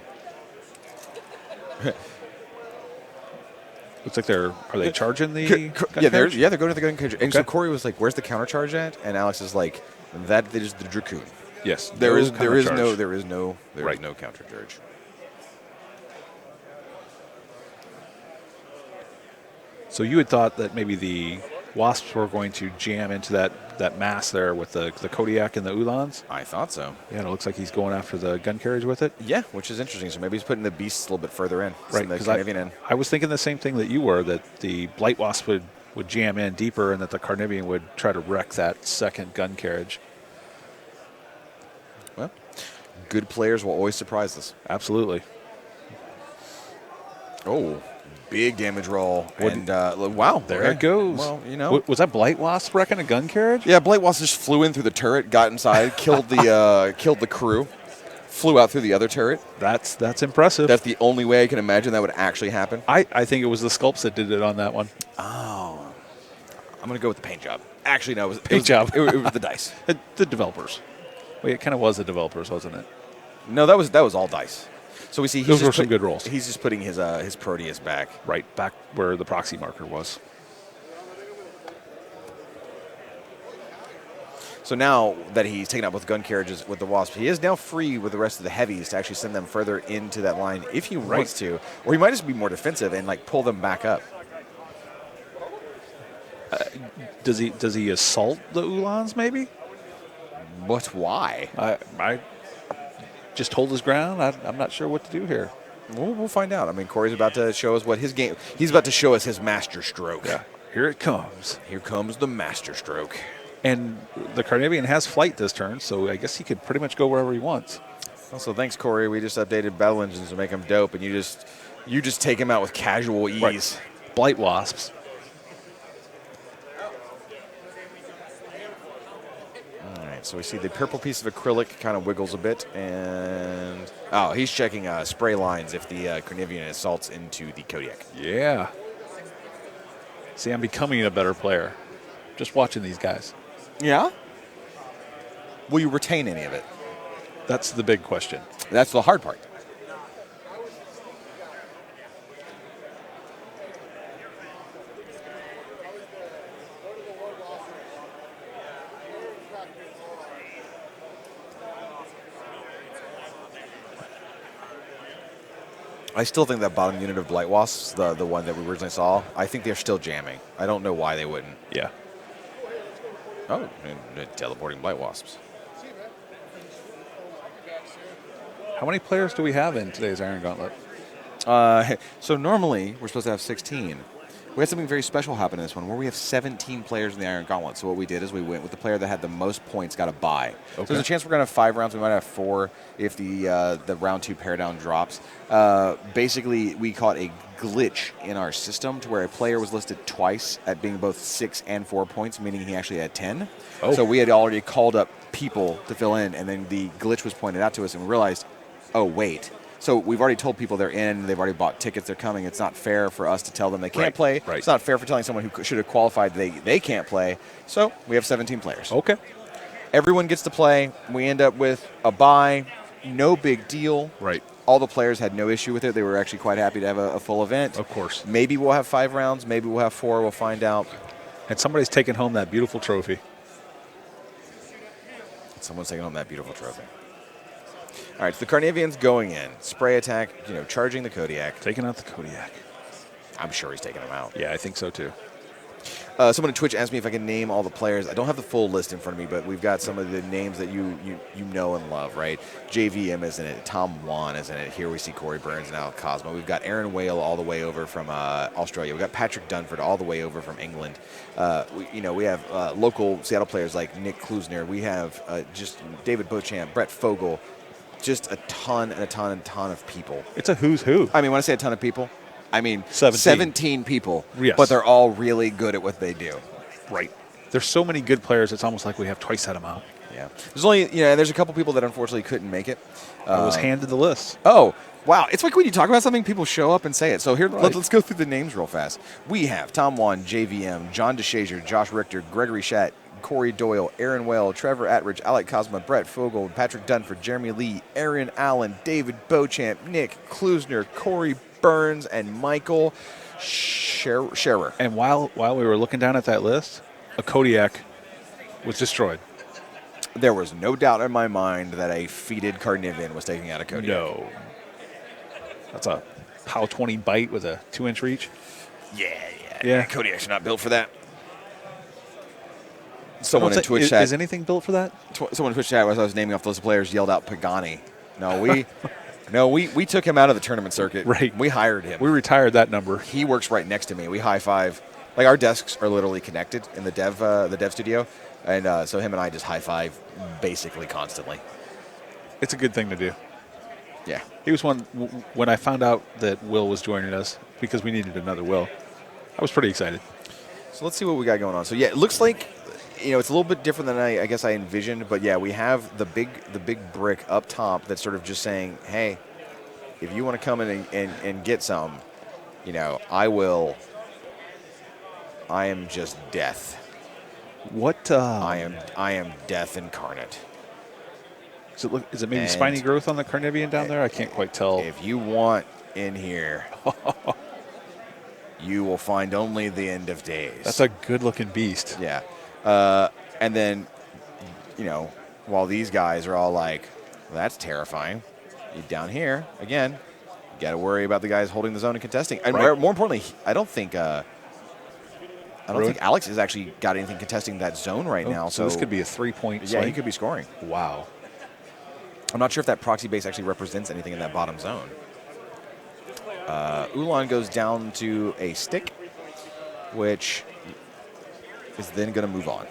Looks like are they charging the they're going to the gun carriage. And so Corey was like, "Where's the counter charge at?" And Alex is like, "That is the Dracoon." Yes, there is no counter charge. So you had thought that maybe the Wasps were going to jam into that mass there with the Kodiak and the Ulans? I thought so. Yeah, and it looks like he's going after the gun carriage with it. Yeah, which is interesting. So maybe he's putting the beasts a little bit further in. Right, because I was thinking the same thing that you were, that the Blight Wasp would jam in deeper and that the Carnivian would try to wreck that second gun carriage. Well, good players will always surprise us. Absolutely. Oh, big damage roll. And wow. There it goes. Well, Was that Blight Wasp wrecking a gun carriage? Yeah, Blight Wasp just flew in through the turret, got inside, killed the crew, flew out through the other turret. That's impressive. That's the only way I can imagine that would actually happen. I think it was the sculpts that did it on that one. Oh. I'm going to go with the paint job. Actually, no, it was paint job. It was the dice. The developers. Wait, it kind of was the developers, wasn't it? No, that was all dice. So we see those were some good rolls. He's just putting his Proteus back. Right, back where the proxy marker was. So now that he's taken up with gun carriages with the Wasp, he is now free with the rest of the heavies to actually send them further into that line if he wants to. Or he might just be more defensive and pull them back up. Does he assault the Ulans maybe? But why? I just hold his ground. I'm not sure what to do here. We'll find out. I mean, Corey's about to show us what his game. He's about to show us his master stroke. Yeah, here it comes. Here comes the master stroke. And the Carnivian has flight this turn, so I guess he could pretty much go wherever he wants. Also, thanks, Corey. We just updated battle engines to make him dope, and you just take him out with casual ease. Right. Blight Wasps. So we see the purple piece of acrylic kind of wiggles a bit, and he's checking spray lines if the Carnivian assaults into the Kodiak. Yeah. See, I'm becoming a better player. Just watching these guys. Yeah? Will you retain any of it? That's the big question. That's the hard part. I still think that bottom unit of Blight Wasps, the one that we originally saw, I think they're still jamming. I don't know why they wouldn't. Yeah. Oh, and teleporting Blight Wasps. How many players do we have in today's Iron Gauntlet? So normally we're supposed to have 16. We had something very special happen in this one where we have 17 players in the Iron Gauntlet. So what we did is we went with the player that had the most points got a bye. Okay. So there's a chance we're going to have 5 rounds. We might have 4 if the round 2 pair down drops. Basically, we caught a glitch in our system to where a player was listed twice at being both 6 and 4 points, meaning he actually had 10. Oh. So we had already called up people to fill in, and then the glitch was pointed out to us, and we realized, oh, wait. So we've already told people they're in. They've already bought tickets. They're coming. It's not fair for us to tell them they can't play. Right. It's not fair for telling someone who should have qualified they can't play. So we have 17 players. Okay. Everyone gets to play. We end up with a bye. No big deal. Right. All the players had no issue with it. They were actually quite happy to have a full event. Of course. Maybe we'll have 5 rounds. Maybe we'll have 4. We'll find out. And somebody's taking home that beautiful trophy. Someone's taking home that beautiful trophy. All right, so the Carnivian's going in. Spray attack, charging the Kodiak. Taking out the Kodiak. I'm sure he's taking him out. Yeah, I think so too. Someone on Twitch asked me if I can name all the players. I don't have the full list in front of me, but we've got some of the names that you know and love, right? JVM is in it. Tom Wan is in it. Here we see Corey Burns and Alec Cosmo. We've got Aaron Whale all the way over from Australia. We've got Patrick Dunford all the way over from England. We have local Seattle players like Nick Klusner. We have just David Beauchamp, Brett Fogel. Just a ton and a ton and ton of people. It's a who's who. I mean, when I say a ton of people, I mean 17 people, yes. But they're all really good at what they do. Right. There's so many good players, it's almost like we have twice that amount. Yeah. There's a couple people that unfortunately couldn't make it. I was handed the list. Oh, wow. It's like when you talk about something, people show up and say it. So here, right. let's go through the names real fast. We have Tom Wan, JVM, John DeShazer, Josh Richter, Gregory Schatt, Corey Doyle, Aaron Whale, Trevor Attridge, Alec Cosma, Brett Fogel, Patrick Dunford, Jeremy Lee, Aaron Allen, David Beauchamp, Nick Klusner, Corey Burns, and Michael Scherer. And while we were looking down at that list, a Kodiak was destroyed. There was no doubt in my mind that a feated Carnivian was taking out a Kodiak. No. That's a POW 20 bite with a 2-inch reach. Yeah. Kodiak's not built for that. Someone in Twitch chat. Is anything built for that? Someone in Twitch chat, as I was naming off those players, yelled out Pagani. No, we took him out of the tournament circuit. Right. We hired him. We retired that number. He works right next to me. We high five. Like our desks are literally connected in the dev studio, and so him and I just high five basically constantly. It's a good thing to do. Yeah. He was one when I found out that Will was joining us because we needed another Will. I was pretty excited. So let's see what we got going on. So yeah, it looks like. It's a little bit different than I guess I envisioned, but yeah, we have the big brick up top that's sort of just saying, hey, if you want to come in and get some, I will. I am just death. What? I am death incarnate. Is it maybe spiny growth on the Carnivian down there? I can't quite tell. If you want in here, you will find only the end of days. That's a good-looking beast. Yeah. And then, while these guys are all like, well, that's terrifying. You down here, again, you got to worry about the guys holding the zone and contesting. And right. more importantly, I don't think Alex has actually got anything contesting that zone right now. So this could be a 3-point swing. Yeah, he could be scoring. Wow. I'm not sure if that proxy base actually represents anything in that bottom zone. Ulan goes down to a stick, which is then going to move on.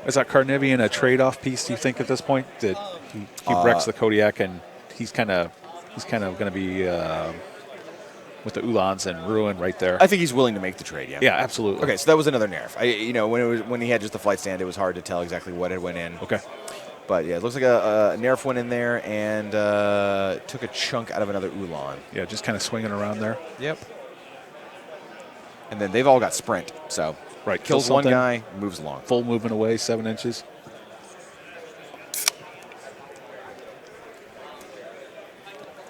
Is that Carnivian a trade-off piece, do you think, at this point? That he wrecks the Kodiak and he's kind of going to be with the Ulans and Ruin right there. I think he's willing to make the trade, yeah. Yeah, absolutely. Okay, so that was another nerf. When he had just the flight stand, it was hard to tell exactly what had went in. Okay. But yeah, it looks like a nerf went in there and took a chunk out of another Ulan. Yeah, just kind of swinging around there. Yep. And then they've all got sprint, so right, kills one guy, moves along. Full movement away, 7 inches.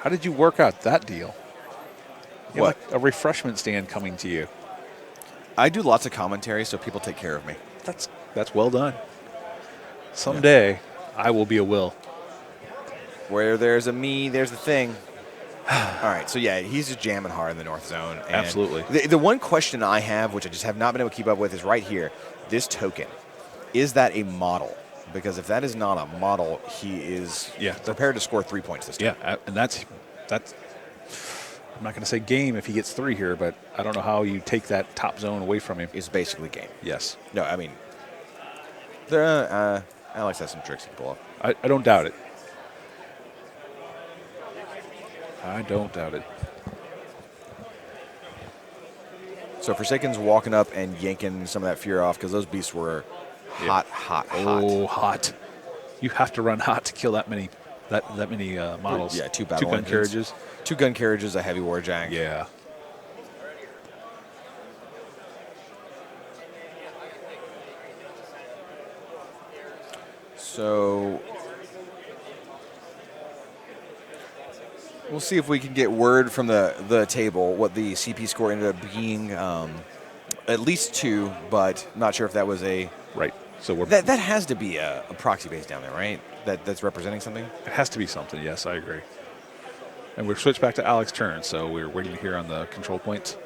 How did you work out that deal? You what? Like a refreshment stand coming to you. I do lots of commentary, so people take care of me. That's well done. Someday, I will be a Will. Where there's a me, there's a thing. All right, so yeah, he's just jamming hard in the north zone. And absolutely. The one question I have, which I just have not been able to keep up with, is right here. This token, is that a model? Because if that is not a model, he is prepared to score 3 points this time. Yeah, and that's. I'm not going to say game if he gets 3 here, but I don't know how you take that top zone away from him. It's basically game. Yes. No, I mean, Alex has some tricks he can pull off. I don't doubt it. I don't doubt it. So Forsaken's walking up and yanking some of that fear off because those beasts were hot. Oh, hot. You have to run hot to kill that many models. Yeah, 2 battle gun carriages. 2 gun carriages, a heavy warjack. Yeah. So we'll see if we can get word from the table what the CP score ended up being. At least 2, but not sure if that was a... Right. So that has to be a proxy base down there, right? That's representing something? It has to be something, yes, I agree. And we're switched back to Alex's turn, so we're waiting here on the control points.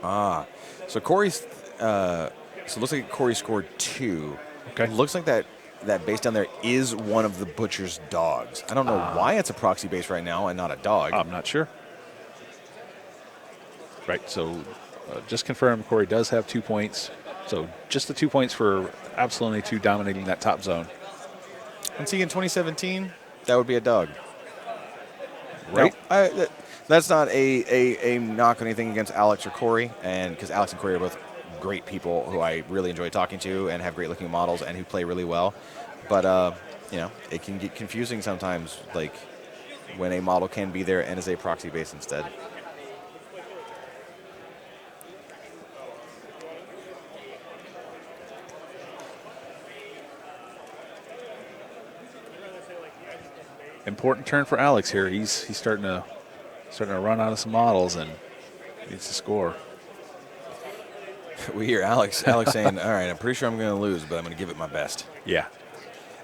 So Corey's... so it looks like Corey scored 2. Okay. It looks like that base down there is one of the butcher's dogs. I don't know why it's a proxy base right now and not a dog. I'm not sure. Right, so just confirm Corey does have 2 points. So just the 2 points for Absalom 2 dominating that top zone. And see, in 2017, that would be a dog. Right. No, that's not a knock on anything against Alex or Corey, and because Alex and Corey are both great people who I really enjoy talking to and have great looking models and who play really well. But, it can get confusing sometimes, like when a model can be there and is a proxy base instead. Important turn for Alex here. He's starting to run out of some models and needs to score. We hear Alex saying, all right, I'm pretty sure I'm going to lose, but I'm going to give it my best. Yeah.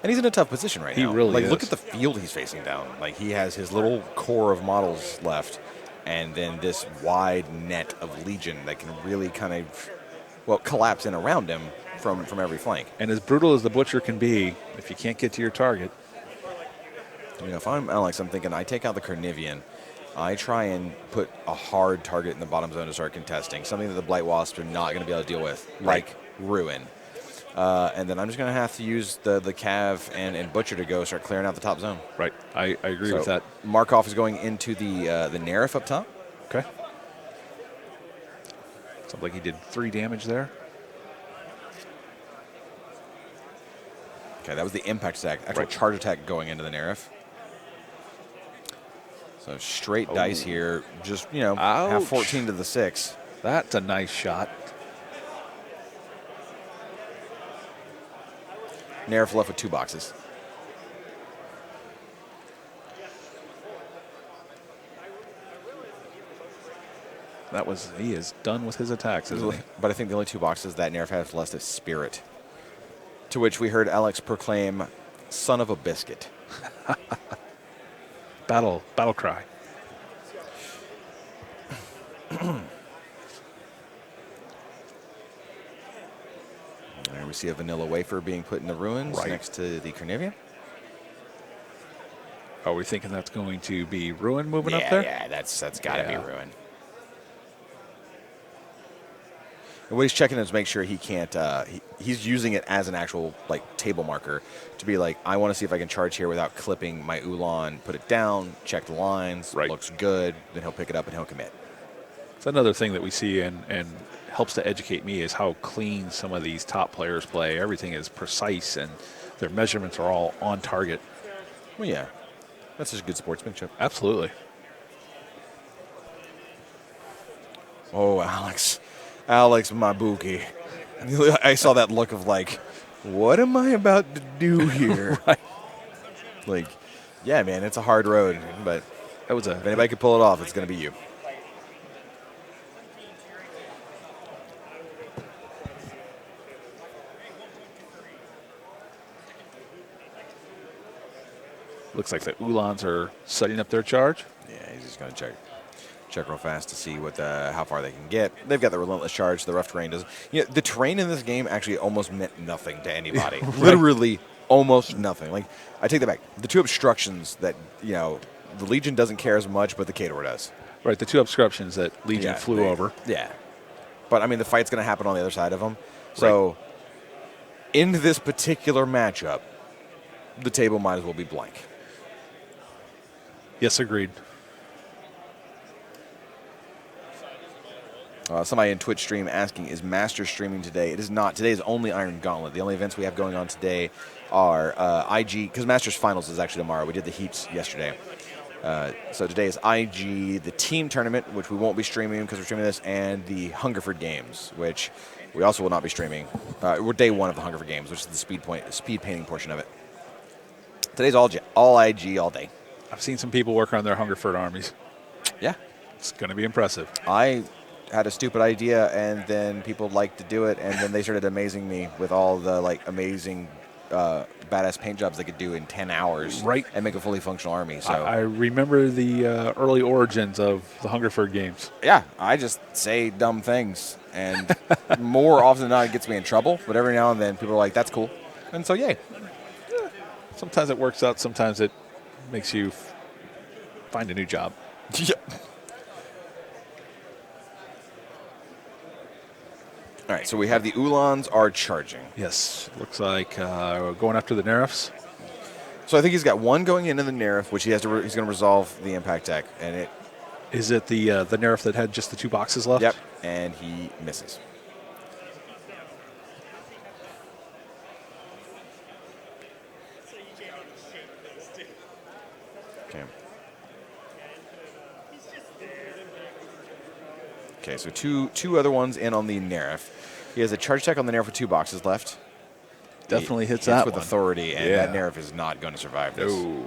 And he's in a tough position right now. He really is. Look at the field he's facing down. Like, he has his little core of models left, and then this wide net of Legion that can really kind of, collapse in around him from every flank. And as brutal as the Butcher can be, if you can't get to your target. If I'm Alex, I'm thinking I take out the Carnivian. I try and put a hard target in the bottom zone to start contesting, something that the Blight Wasps are not going to be able to deal with, like Ruin. And then I'm just going to have to use the Cav and Butcher to go start clearing out the top zone. Right. I agree with that. Markov is going into the Nerif up top. Okay. Sounds like he did 3 damage there. Okay, that was the impact attack, actual charge attack going into the Nerif. So straight dice here, just, have 14 to the 6. That's a nice shot. Nerif left with 2 boxes. He is done with his attacks, isn't he? But I think the only 2 boxes that Nerif has left is Spirit. To which we heard Alex proclaim, son of a biscuit. Battle cry. There we see a vanilla wafer being put in the ruins next to the Carnivian. Are we thinking that's going to be Ruin moving up there? Yeah, that's got to be Ruin. And what he's checking is make sure he can't. He's using it as an actual table marker to be like, I want to see if I can charge here without clipping my Ulan. Put it down, check the lines. Right. Looks good. Then he'll pick it up and he'll commit. It's another thing that we see and helps to educate me is how clean some of these top players play. Everything is precise and their measurements are all on target. Well, yeah, that's just good sportsmanship. Absolutely. Oh, Alex, Mabuki. I saw that look of what am I about to do here? Right. Yeah, man, it's a hard road, but if anybody could pull it off, it's going to be you. Looks like the Ulans are setting up their charge. Yeah, he's just going to check. Check real fast to see how far they can get. They've got the relentless charge. The rough terrain does. The terrain in this game actually almost meant nothing to anybody. Right. Literally, almost nothing. Like I take that back. The 2 obstructions that the Legion doesn't care as much, but the Khador does. Right, the 2 obstructions that Legion flew over. Yeah, but I mean the fight's going to happen on the other side of them. So, in this particular matchup, the table might as well be blank. Yes, agreed. Somebody in Twitch stream asking, is Master streaming today? It is not. Today is only Iron Gauntlet. The only events we have going on today are IG, because Masters Finals is actually tomorrow. We did the heats yesterday. So today is IG, the team tournament, which we won't be streaming because we're streaming this, and the Hungerford Games, which we also will not be streaming. We're day 1 of the Hungerford Games, which is the speed painting portion of it. Today's all IG all day. I've seen some people work on their Hungerford armies. Yeah. It's going to be impressive. I had a stupid idea, and then people liked to do it, and then they started amazing me with all the amazing badass paint jobs they could do in 10 hours, right, and make a fully functional army. So I remember the early origins of the Hungerford games. Yeah, I just say dumb things, and more often than not, it gets me in trouble. But every now and then, people are like, "That's cool," and so yay. Yeah. Sometimes it works out. Sometimes it makes you find a new job. Yeah. All right, so we have the Ulans are charging. Yes, looks like going after the Nerfs. So I think he's got 1 going into the Nerf, which he's going to resolve the impact deck, and it. Is it the Nerf that had just the 2 boxes left? Yep, and he misses. Okay. Okay, so two other ones in on the Nerf. He has a charge attack on the Nerf with 2 boxes left. Definitely hits that with one. authority, and that Nerf is not going to survive this. No.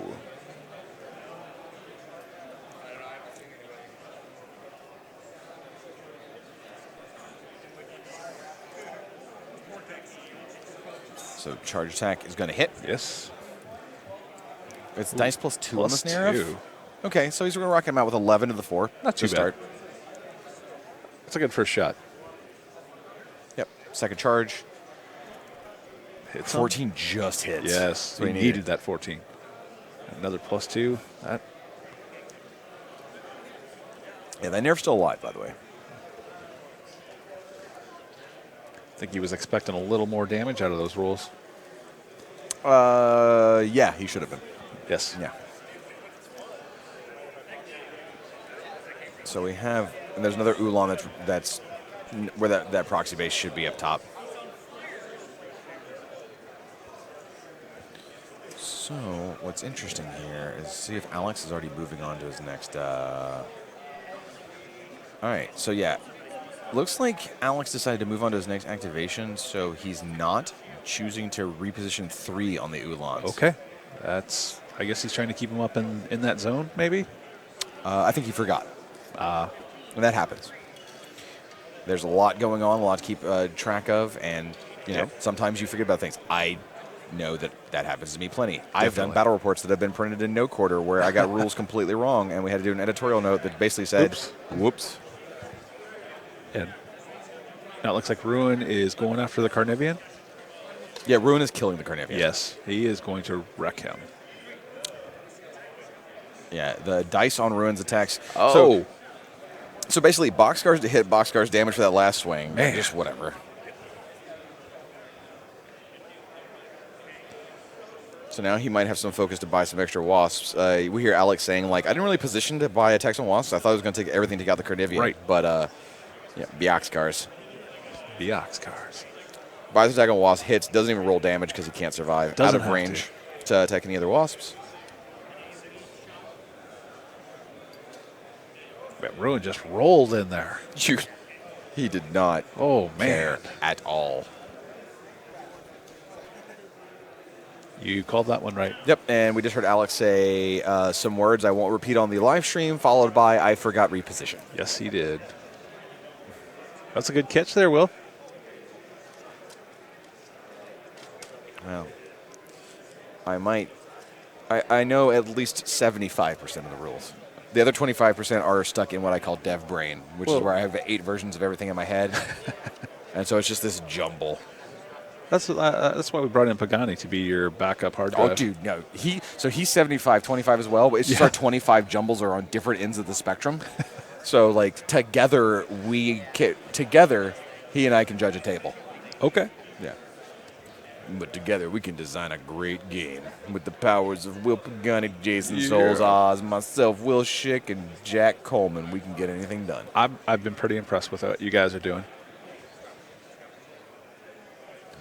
So charge attack is going to hit. Yes. It's dice plus 2 on Plus this Nerf. 2. Okay, so he's going to rock him out with 11 to the 4. Not too to bad. start. That's a good first shot. Yep. Second charge. Hits 14 just hits. Yes, So we needed that 14. Another plus 2. Yeah, that Nerf's still alive, by the way. I think he was expecting a little more damage out of those rolls. Yeah, he should have been. Yes. Yeah. So we have, and there's another Ulan that's where that proxy base should be up top. So what's interesting here is see if Alex is already moving on to his next. All right, so yeah, looks like Alex decided to move on to his next activation, so he's not choosing to reposition 3 on the Ulans. Okay, I guess he's trying to keep him up in that zone, maybe. I think he forgot. And that happens. There's a lot going on, a lot to keep track of, and sometimes you forget about things. I know that happens to me plenty. Definitely. I've done battle reports that have been printed in no quarter where I got rules completely wrong, and we had to do an editorial note that basically said, "Whoops." And now it looks like Ruin is going after the Carnivian. Yeah, Ruin is killing the Carnivian. Yes, he is going to wreck him. Yeah, the dice on Ruin's attacks. Oh. So basically, boxcars to hit, boxcars damage for that last swing. Man. Just whatever. So now he might have some focus to buy some extra wasps. We hear Alex saying, I didn't really position to buy attacks on wasps. I thought I was going to take everything to take out the Carnivian. Right. But, boxcars. Boxcars. Buys attack on wasp, hits, doesn't even roll damage because he can't survive. Doesn't out of have range to attack any other wasps. But Ruin just rolled in there. He did not care at all. You called that one right. Yep, and we just heard Alex say some words I won't repeat on the live stream, followed by I forgot reposition. Yes, he did. That's a good catch there, Will. Well, I know at least 75% of the rules. The other 25% are stuck in what I call dev brain, which is where I have 8 versions of everything in my head. And so it's just this jumble. That's why we brought in Pagani to be your backup hard drive. Oh, dude, no. He's 75, 25 as well, but it's just our 25 jumbles are on different ends of the spectrum. So, like, together, he and I can judge a table. Okay. Yeah. But together, we can design a great game with the powers of Will Pagani, Jason Souls, Oz, myself, Will Schick, and Jack Coleman. We can get anything done. I've been pretty impressed with what you guys are doing.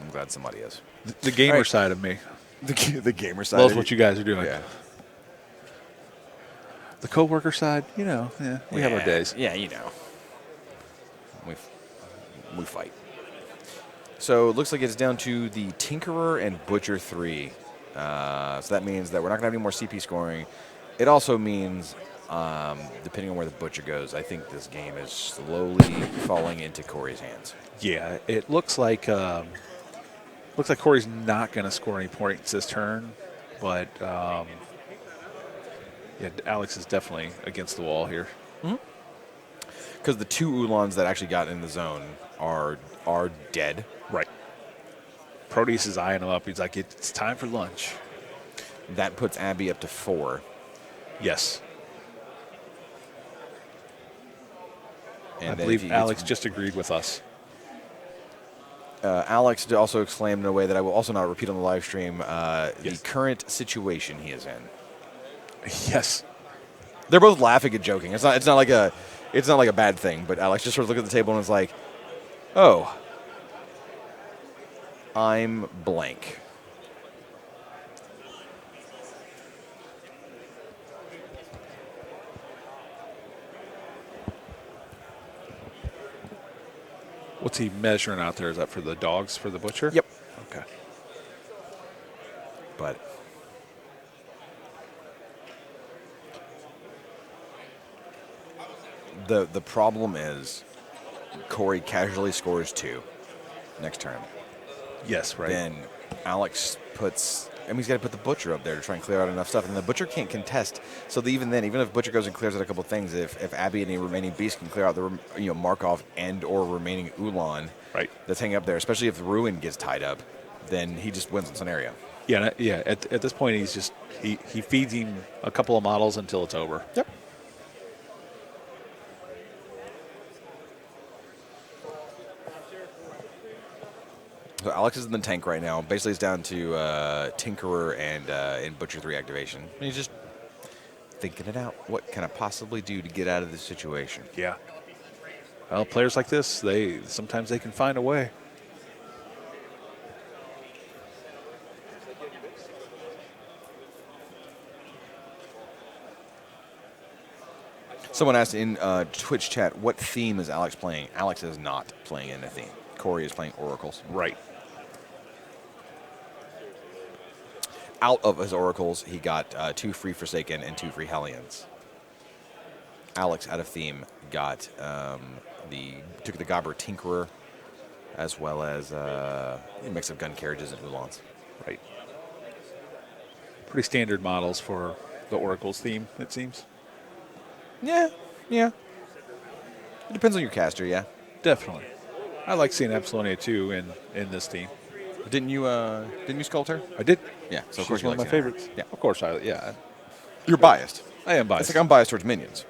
I'm glad somebody is. The gamer side of me. The gamer side. Loves what you guys are doing. Yeah. The coworker side, we have our days. Yeah, we fight. So it looks like it's down to the Tinkerer and Butcher 3. So that means that we're not going to have any more CP scoring. It also means, depending on where the Butcher goes, I think this game is slowly falling into Corey's hands. Yeah, it looks like Corey's not going to score any points this turn, but Alex is definitely against the wall here. Because the 2 Oolons that actually got in the zone are dead. Right. Proteus is eyeing him up. He's like, it's time for lunch. That puts Abby up to 4. Yes. And I believe Alex just agreed with us. Alex also exclaimed in a way that I will also not repeat on the live stream, the current situation he is in. Yes. They're both laughing and joking. It's not like a bad thing, but Alex just sort of looked at the table and was like, "Oh, I'm blank." What's he measuring out there? Is that for the dogs for the butcher? Yep. Okay. But the problem is Corey casually scores 2 next turn. Yes, right. Then Alex he's got to put the Butcher up there to try and clear out enough stuff, and the Butcher can't contest. So even if Butcher goes and clears out a couple things, if Abby and the remaining beasts can clear out the Markov and or remaining Ulan that's hanging up there, especially if the Ruin gets tied up, then he just wins on scenario. Yeah. At this point, he's just he feeds him a couple of models until it's over. Yep. So Alex is in the tank right now. Basically, it's down to Tinkerer and Butcher 3 activation. And he's just thinking it out. What can I possibly do to get out of this situation? Yeah. Well, players like this, sometimes they can find a way. Someone asked in Twitch chat, what theme is Alex playing? Alex is not playing in a theme. Corey is playing Oracles. Right. Out of his Oracles, he got 2 free Forsaken and 2 free Hellions. Alex, out of theme, got took the Gobber Tinkerer, as well as a mix of gun carriages and Ulans. Right. Pretty standard models for the Oracles theme, it seems. Yeah. It depends on your caster, yeah. Definitely. I like seeing Epsilonia 2 in this team. Didn't you sculpt her? I did. Yeah, so of She's course one of my favorites. Yeah, of course You're biased. I am biased. It's like I'm biased towards minions.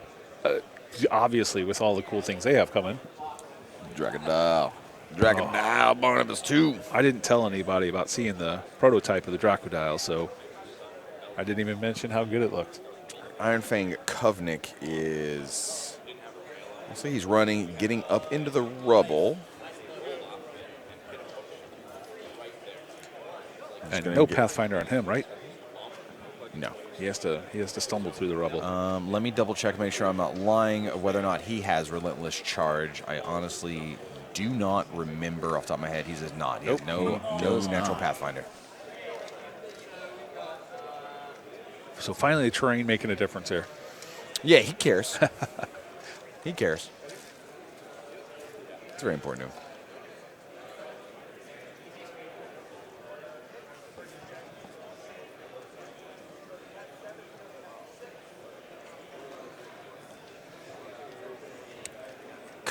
Obviously, with all the cool things they have coming. Dracodile, Barnabas 2. I didn't tell anybody about seeing the prototype of the Dracodile, so I didn't even mention how good it looked. Iron Fang Kovnik is. Looks like he's running, getting up into the rubble. And no Pathfinder on him, right? No. He has to stumble through the rubble. Let me double check, make sure I'm not lying, of whether or not he has Relentless Charge. I honestly do not remember off the top of my head. He says not. He has no natural Pathfinder. So finally, the terrain making a difference here. Yeah, he cares. He cares. It's very important to him.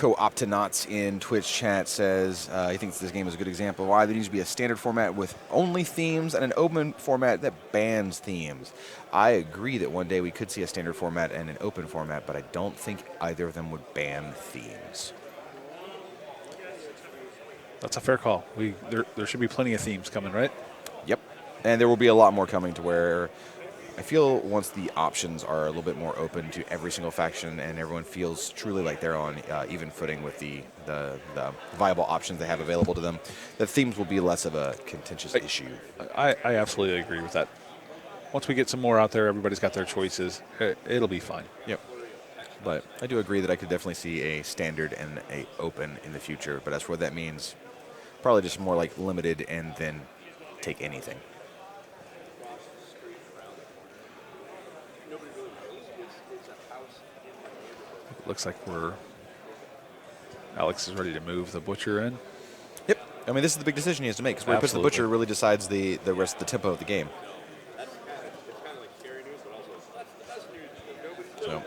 Co-Optonauts in Twitch chat says he thinks this game is a good example of why there needs to be a standard format with only themes and an open format that bans themes. I agree that one day we could see a standard format and an open format, but I don't think either of them would ban themes. That's a fair call. There should be plenty of themes coming, right? Yep. And there will be a lot more coming to where I feel once the options are a little bit more open to every single faction and everyone feels truly like they're on even footing with the viable options they have available to them, the themes will be less of a contentious issue. I absolutely agree with that. Once we get some more out there, everybody's got their choices. It'll be fine. Yep. But I do agree that I could definitely see a standard and a open in the future. But as for what that means, probably just more like limited and then take anything. Looks like Alex is ready to move the butcher in. Yep. I mean, this is the big decision he has to make because where he puts the butcher really decides the rest of the tempo of the game. So,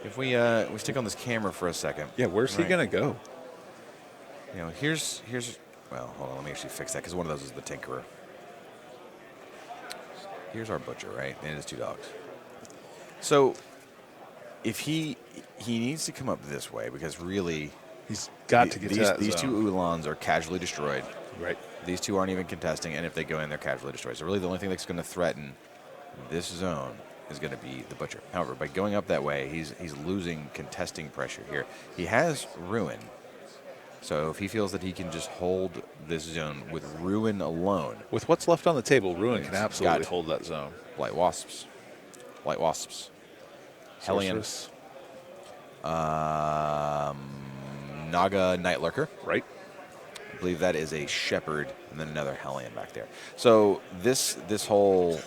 if we stick on this camera for a second. Yeah, where's he gonna go? You know, here's. Well, hold on. Let me actually fix that because one of those is the Tinkerer. Here's our butcher, right? And his 2 dogs. So, if he needs to come up this way because really he's got to get to that these zone. 2 Ulans are casually destroyed. Right. These 2 aren't even contesting, and if they go in, they're casually destroyed. So really, the only thing that's going to threaten this zone is going to be the butcher. However, by going up that way, he's losing contesting pressure here. He has Ruin. So if he feels that he can just hold this zone with Ruin alone. With what's left on the table, Ruin can absolutely hold that zone. Blight Wasps. Hellion. Naga Night Lurker. Right. I believe that is a Shepherd and then another Hellion back there. So this whole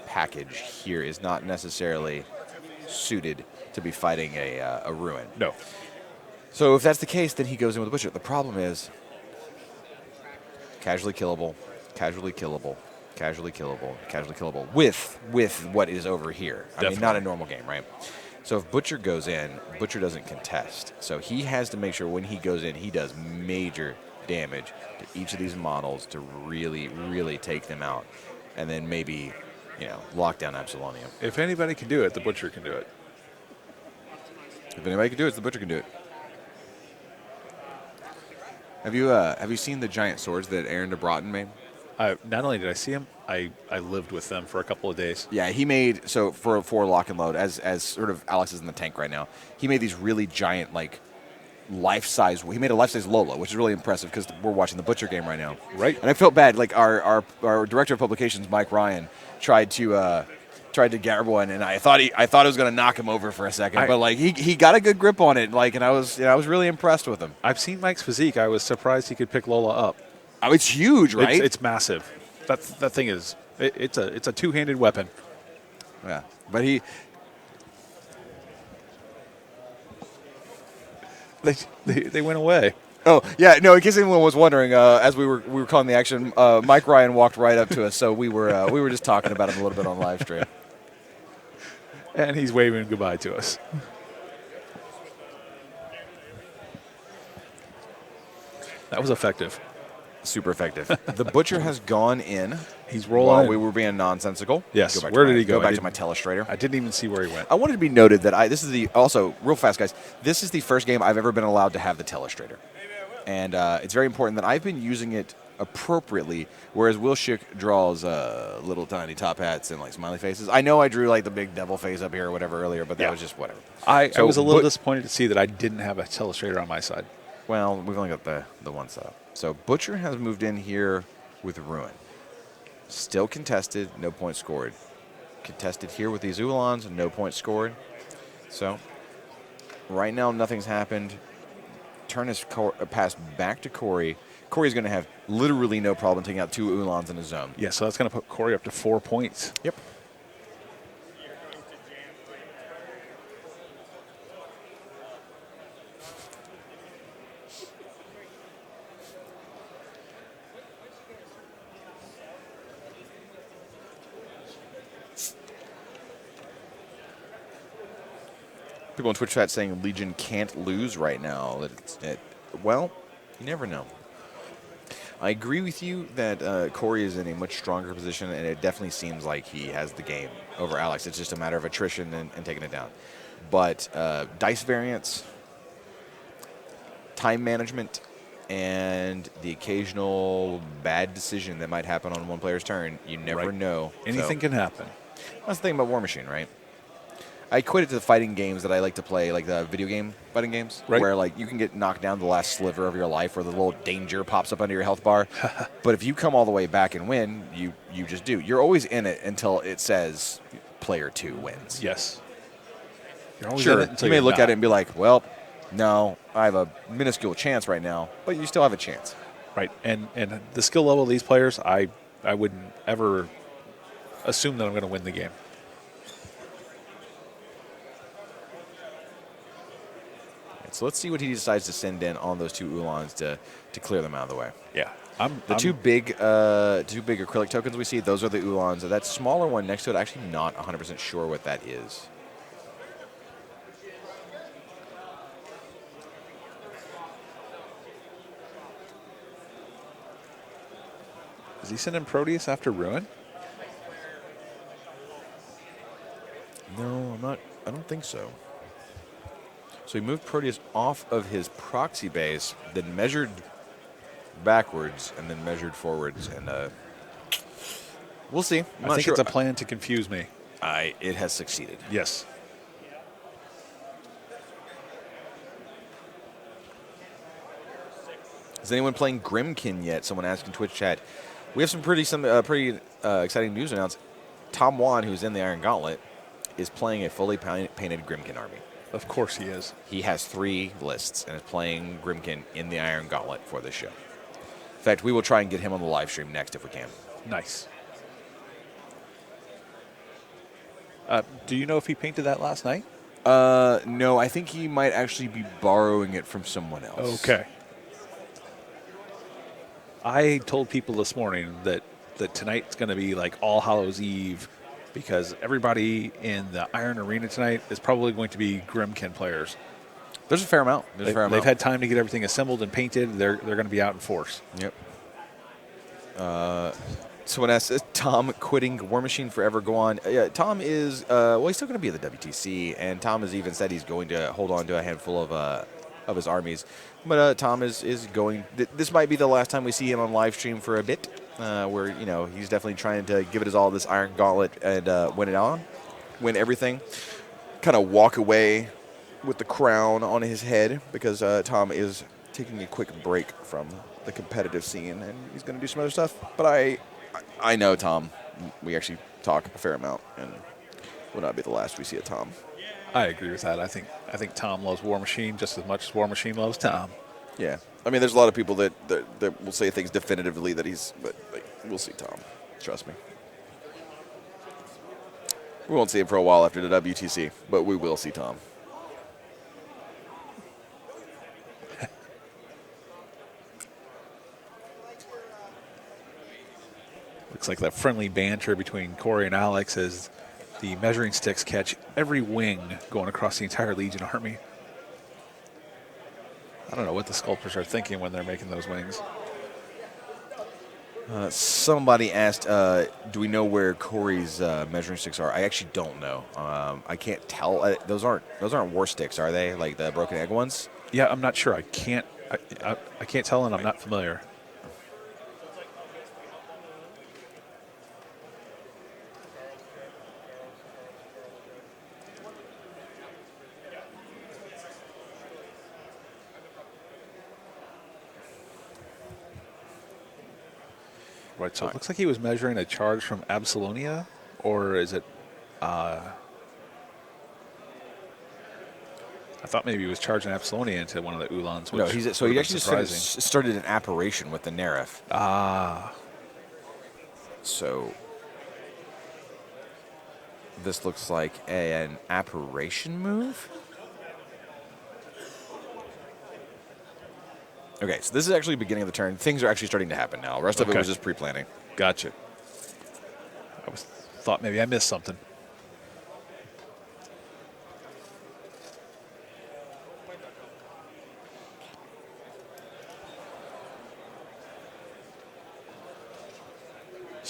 package here is not necessarily suited to be fighting a Ruin. No. So if that's the case, then he goes in with a Butcher. The problem is casually killable with what is over here. Definitely. I mean, not a normal game, right? So if Butcher goes in, Butcher doesn't contest. So he has to make sure when he goes in, he does major damage to each of these models to really, really take them out. And then maybe, lock down Absolonium. If anybody can do it, the Butcher can do it. If anybody can do it, the Butcher can do it. Have you seen the giant swords that Aaron de Broughton made? Not only did I see him, I lived with them for a couple of days. Yeah, he made, so for lock and load, as sort of Alex is in the tank right now, he made these really giant, life-size, he made a life-size Lola, which is really impressive because we're watching the Butcher game right now. Right. And I felt bad, our director of publications, Mike Ryan, tried to grab one, and I thought it was going to knock him over for a second, but he got a good grip on it, and I was really impressed with him. I've seen Mike's physique. I was surprised he could pick Lola up. Oh, it's huge, right? It's massive. That thing is it's a two-handed weapon. Yeah, but he. They went away. Oh yeah, no. In case anyone was wondering, as we were calling the action, Mike Ryan walked right up to us, so we were just talking about him a little bit on live stream. And he's waving goodbye to us. That was effective. Super effective. The Butcher has gone in. He's rolling. While we were being nonsensical. Yes. Where did he go? Go back to my Telestrator. I didn't even see where he went. I wanted to be noted that this is also real fast, guys. This is the first game I've ever been allowed to have the Telestrator, and it's very important that I've been using it appropriately. Whereas Will Schick draws little tiny top hats and smiley faces. I know I drew the big devil face up here or whatever earlier, but that was just whatever. I was a little disappointed to see that I didn't have a Telestrator on my side. Well, we've only got the one set up. So Butcher has moved in here with Ruin. Still contested, no points scored. Contested here with these Ulans, no points scored. So right now nothing's happened. Turn is passed back to Corey. Corey's going to have literally no problem taking out 2 Ulans in his zone. Yeah, so that's going to put Corey up to 4 points. Yep. People in Twitch chat saying Legion can't lose right now. Well, you never know. I agree with you that Corey is in a much stronger position, and it definitely seems like he has the game over Alex. It's just a matter of attrition and taking it down. But dice variance, time management, and the occasional bad decision that might happen on one player's turn, you never know. Anything can happen. That's the thing about War Machine, right? I equate it to the fighting games that I like to play, like the video game fighting games, where like you can get knocked down the last sliver of your life, where the little danger pops up under your health bar. But if you come all the way back and win, you just do. You're always in it until it says player 2 wins. Yes. You're always Sure, in it until you may you're look not. at it and be like, well, no, I have a minuscule chance right now, but you still have a chance. Right, and the skill level of these players, I wouldn't ever assume that I'm going to win the game. So let's see what he decides to send in on those 2 Ulans to clear them out of the way. Yeah, The two big acrylic tokens we see, those are the Ulans. That smaller one next to it, actually not 100% sure what that is. Is he sending Proteus after Ruin? No, I'm not. I don't think so. So he moved Proteus off of his proxy base, then measured backwards, and then measured forwards. And we'll see. I think it's a plan to confuse me. It has succeeded. Yes. Is anyone playing Grimkin yet? Someone asked in Twitch chat. We have some pretty exciting news announced. Tom Wan, who's in the Iron Gauntlet, is playing a fully painted Grimkin army. Of course he is. He has 3 lists and is playing Grimkin in the Iron Gauntlet for this show. In fact, we will try and get him on the live stream next if we can. Nice. Do you know if he painted that last night? No, I think he might actually be borrowing it from someone else. Okay. I told people this morning that tonight's going to be like All Hallows Eve, because everybody in the Iron Arena tonight is probably going to be Grimkin players. There's a fair amount. They've had time to get everything assembled and painted. They're going to be out in force. Yep. Someone asked, is Tom quitting War Machine forever? Go on. Yeah, Tom is, he's still going to be at the WTC, and Tom has even said he's going to hold on to a handful of his armies. But Tom is going, this might be the last time we see him on live stream for a bit, where, he's definitely trying to give it his all, this Iron Gauntlet, and win everything. Kind of walk away with the crown on his head, because Tom is taking a quick break from the competitive scene, and he's going to do some other stuff. But I know Tom. We actually talk a fair amount, and will not be the last we see of Tom. I agree with that. I think Tom loves War Machine just as much as War Machine loves Tom. Yeah. I mean, there's a lot of people that will say things definitively that but we'll see Tom. Trust me. We won't see him for a while after the WTC, but we will see Tom. Looks like that friendly banter between Corey and Alex as the measuring sticks catch every wing going across the entire Legion army. I don't know what the sculptors are thinking when they're making those wings. Somebody asked, do we know where Corey's measuring sticks are? I actually don't know. I can't tell. Those aren't war sticks, are they? Like the broken egg ones? Yeah, I'm not sure. I can't tell, and I'm not familiar. Right, so it looks like he was measuring a charge from Absalonia, or is it? I thought maybe he was charging Absalonia into one of the Ulans. No, he actually started an apparition with the Nerif. Ah. So this looks like an apparition move. Okay, so this is actually the beginning of the turn. Things are actually starting to happen now. The rest of it was just pre-planning. Gotcha. Thought maybe I missed something.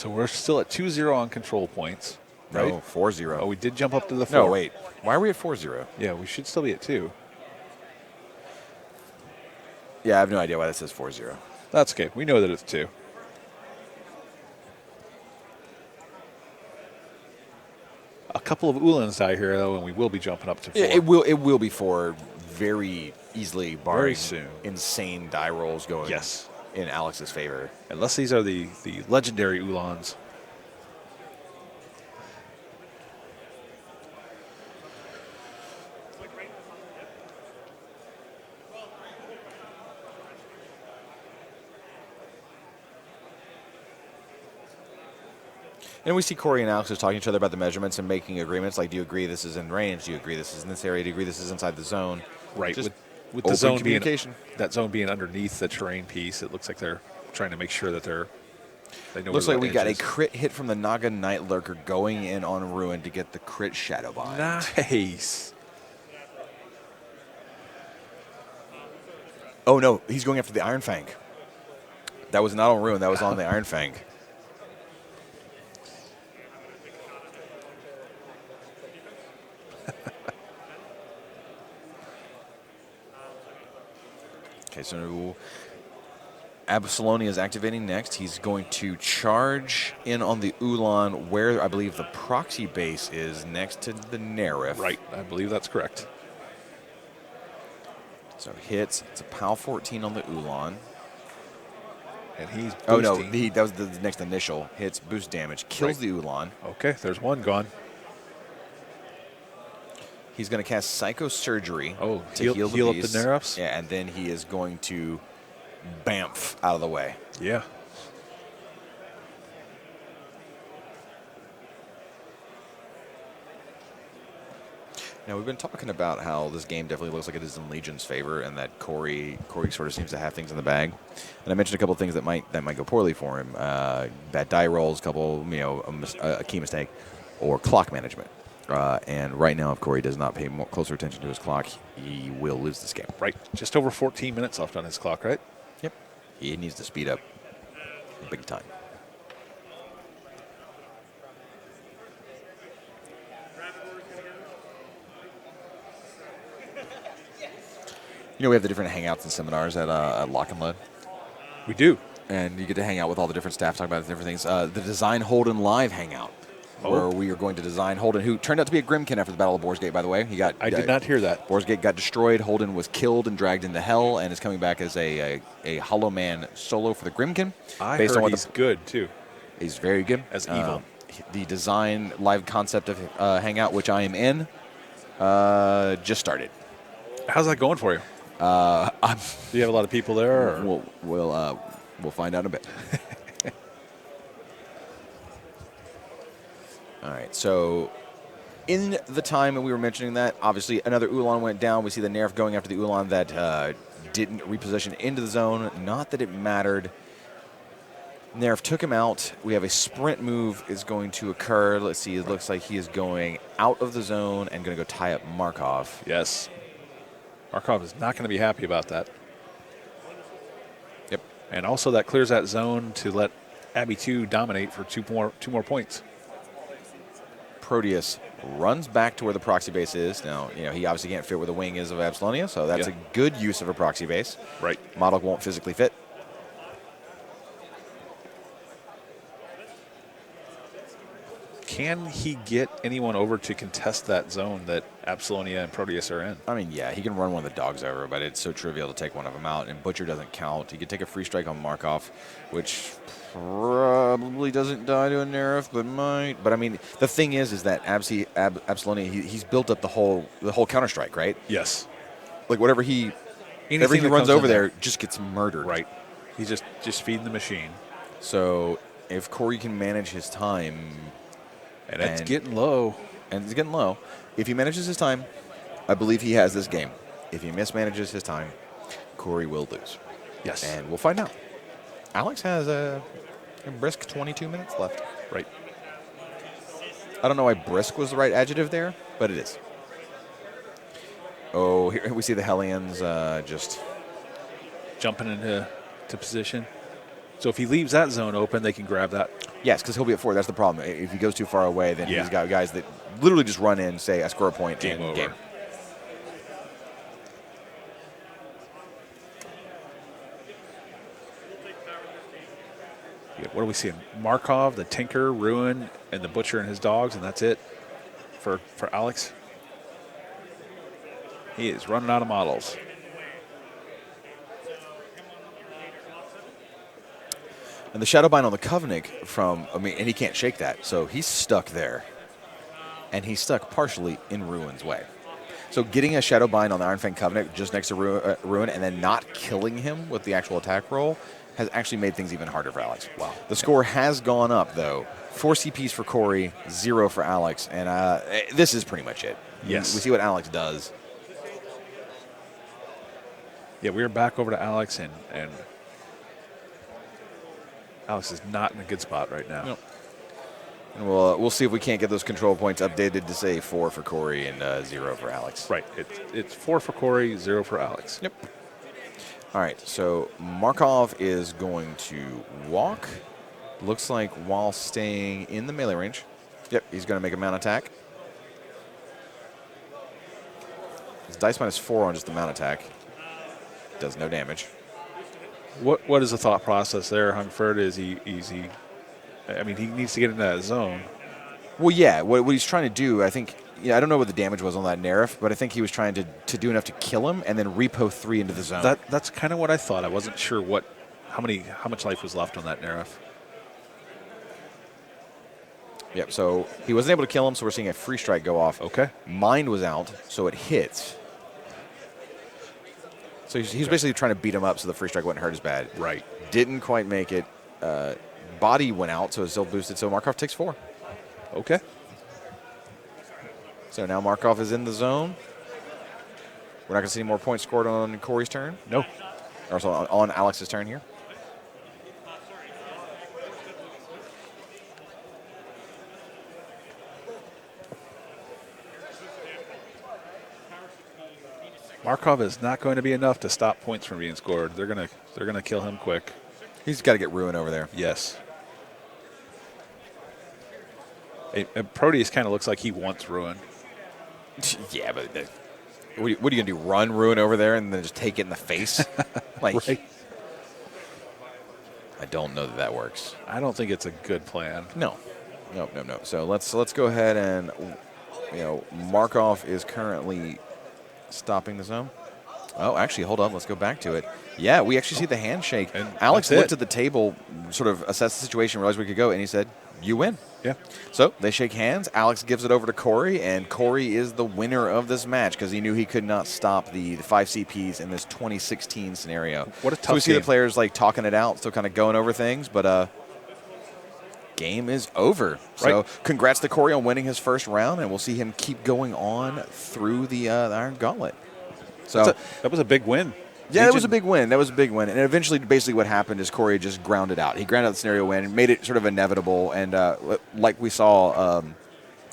So we're still at 2-0 on control points, right? No, 4-0. Oh, we did jump up to the 4. No, wait. Why are we at 4-0? Yeah, we should still be at 2. Yeah, I have no idea why that says 4-0. That's okay. We know that it's 2. A couple of Ulans die here, though, and we will be jumping up to 4. Yeah, it will be 4 very easily, barring Very soon. insane die rolls going in Alex's favor. Unless these are the legendary Ulans. And we see Corey and Alex just talking to each other about the measurements and making agreements. Like, do you agree this is in range? Do you agree this is in this area? Do you agree this is inside the zone? Right. Just With the zone communication. That zone being underneath the terrain piece, it looks like they're trying to make sure that they know. Looks where like we the got edge a is. crit hit from the Naga Night Lurker going in on Ruin to get the crit Shadow Bind. Nice. Oh, no. He's going after the Iron Fang. That was not on Ruin. That was on the Iron Fang. Okay, so Absalonia is activating next. He's going to charge in on the Ulan where I believe the proxy base is next to the Nerif. Right, I believe that's correct. So hits. It's a POW 14 on the Ulan. And he's boosting. Oh, no, that was the next initial. Hits, boost damage, kills the Ulan. Okay, there's one gone. He's going to cast Psychosurgery to heal up beast. the Nerfs? Yeah, and then he is going to bamf out of the way. Yeah. Now, we've been talking about how this game definitely looks like it is in Legion's favor and that Corey sort of seems to have things in the bag. And I mentioned a couple of things that might go poorly for him. Bad die rolls, a key mistake, or clock management. And right now, if Corey does not pay closer attention to his clock, he will lose this game. Right. Just over 14 minutes left on his clock, right? Yep. He needs to speed up big time. You know, we have the different hangouts and seminars at Lock and Load. We do. And you get to hang out with all the different staff, talk about the different things. The Design Holden Live hangout, where we are going to design Holden, who turned out to be a Grimkin after the Battle of Boar's Gate, by the way. I did not hear that. Boar's Gate got destroyed. Holden was killed and dragged into hell and is coming back as a Hollow Man solo for the Grimkin. I heard he's good, too. He's very good. As evil. The design live concept of hangout, which I am in, just started. How's that going for you? Do you have a lot of people there? Or? We'll find out in a bit. All right, so in the time that we were mentioning that, obviously another Ulan went down. We see the Nerf going after the Ulan that didn't reposition into the zone. Not that it mattered. Nerf took him out. We have a sprint move is going to occur. Let's see, it looks like he is going out of the zone and going to go tie up Markov. Yes. Markov is not going to be happy about that. Yep. And also that clears that zone to let Abby 2 dominate for two more points. Proteus runs back to where the proxy base is. Now, he obviously can't fit where the wing is of Absalonia, so that's a good use of a proxy base. Right. Model won't physically fit. Can he get anyone over to contest that zone that Absalonia and Proteus are in? I mean, yeah, he can run one of the dogs over, but it's so trivial to take one of them out, and Butcher doesn't count. He could take a free strike on Markov, which probably doesn't die to a Nerf, but might. But I mean, the thing is that Absalonia, he's built up the whole Counter-Strike, right? Yes. Like whatever he runs over there just gets murdered. Right. He's just feeding the machine. So if Corey can manage his time... And it's getting low. And it's getting low. If he manages his time, I believe he has this game. If he mismanages his time, Corey will lose. Yes. And we'll find out. Alex has a brisk 22 minutes left. Right. I don't know why brisk was the right adjective there, but it is. Oh, here we see the Hellions just... jumping into position. So if he leaves that zone open, they can grab that. Yes, because he'll be at 4. That's the problem. If he goes too far away, then he's got guys that literally just run in, say, I score a point, game and over. Game. What are we seeing? Markov, the Tinker, Ruin, and the Butcher and his dogs, and that's it for Alex. He is running out of models. And the Shadowbind on the Covenant and he can't shake that, so he's stuck there. And he's stuck partially in Ruin's way. So getting a Shadowbind on the Iron Fang Covenant just next to Ruin and then not killing him with the actual attack roll has actually made things even harder for Alex. Wow. The score has gone up, though. 4 CPs for Corey, 0 for Alex, and this is pretty much it. Yes. We see what Alex does. Yeah, we're back over to Alex, and Alex is not in a good spot right now. Nope. And we'll see if we can't get those control points updated to say 4 for Corey and 0 for Alex. Right. It's 4 for Corey, 0 for Alex. Yep. All right, so Markov is going to walk. Looks like while staying in the melee range. Yep, he's going to make a mount attack. His dice -4 on just the mount attack. Does no damage. What is the thought process there, Hungford? Is he? I mean, he needs to get into that zone. Well, yeah. What he's trying to do, I think. Yeah, I don't know what the damage was on that Nerf, but I think he was trying to do enough to kill him and then repo 3 into the zone. That's kind of what I thought. I wasn't sure how much life was left on that Nerf. Yep. So he wasn't able to kill him, so we're seeing a free strike go off. Okay. Mind was out, so it hits. So he's basically trying to beat him up so the free strike wouldn't hurt as bad. Right. Didn't quite make it. Body went out, so it's still boosted. So Markov takes 4. Okay. So now Markov is in the zone. We're not going to see any more points scored on Corey's turn. No. Or so on Alex's turn here. Markov is not going to be enough to stop points from being scored. They're gonna kill him quick. He's got to get Ruin over there. Yes. And Proteus kind of looks like he wants Ruin. Yeah, but what are you going to do? Run Ruin over there and then just take it in the face? Like, Right. I don't know that works. I don't think it's a good plan. No. So let's go ahead and Markov is currently stopping the zone. Oh, actually, hold on. Let's go back to it. Yeah, we actually see the handshake. And Alex looked at the table, sort of assessed the situation, realized we could go, and he said, "You win." Yeah. So they shake hands. Alex gives it over to Corey, and Corey is the winner of this match because he knew he could not stop the 5 CPs in this 2016 scenario. What a tough So we see game. the players like talking it out, still kind of going over things, but game is over. So Right. congrats to Corey on winning his first round, and we'll see him keep going on through the Iron Gauntlet. So that was a big win. yeah, that was a big win. And eventually, basically what happened is Corey just grounded out. He grounded out the scenario win, made it sort of inevitable. And like we saw,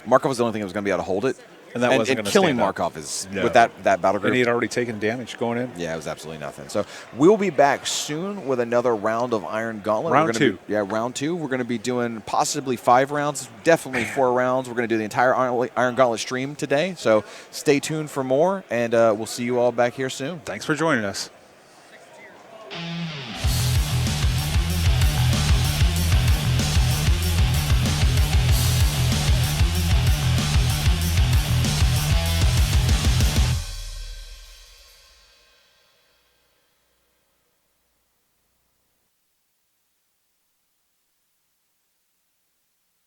Markov was the only thing that was going to be able to hold it. And that wasn't and gonna killing stand up. Markov is, No. with that battle group. And he had already taken damage going in. Yeah, it was absolutely nothing. So we'll be back soon with another round of Iron Gauntlet. Round We're gonna 2. Round 2. We're going to be doing possibly 5 rounds, definitely 4 rounds. We're going to do the entire Iron Gauntlet stream today. So stay tuned for more, and we'll see you all back here soon. Thanks for joining us.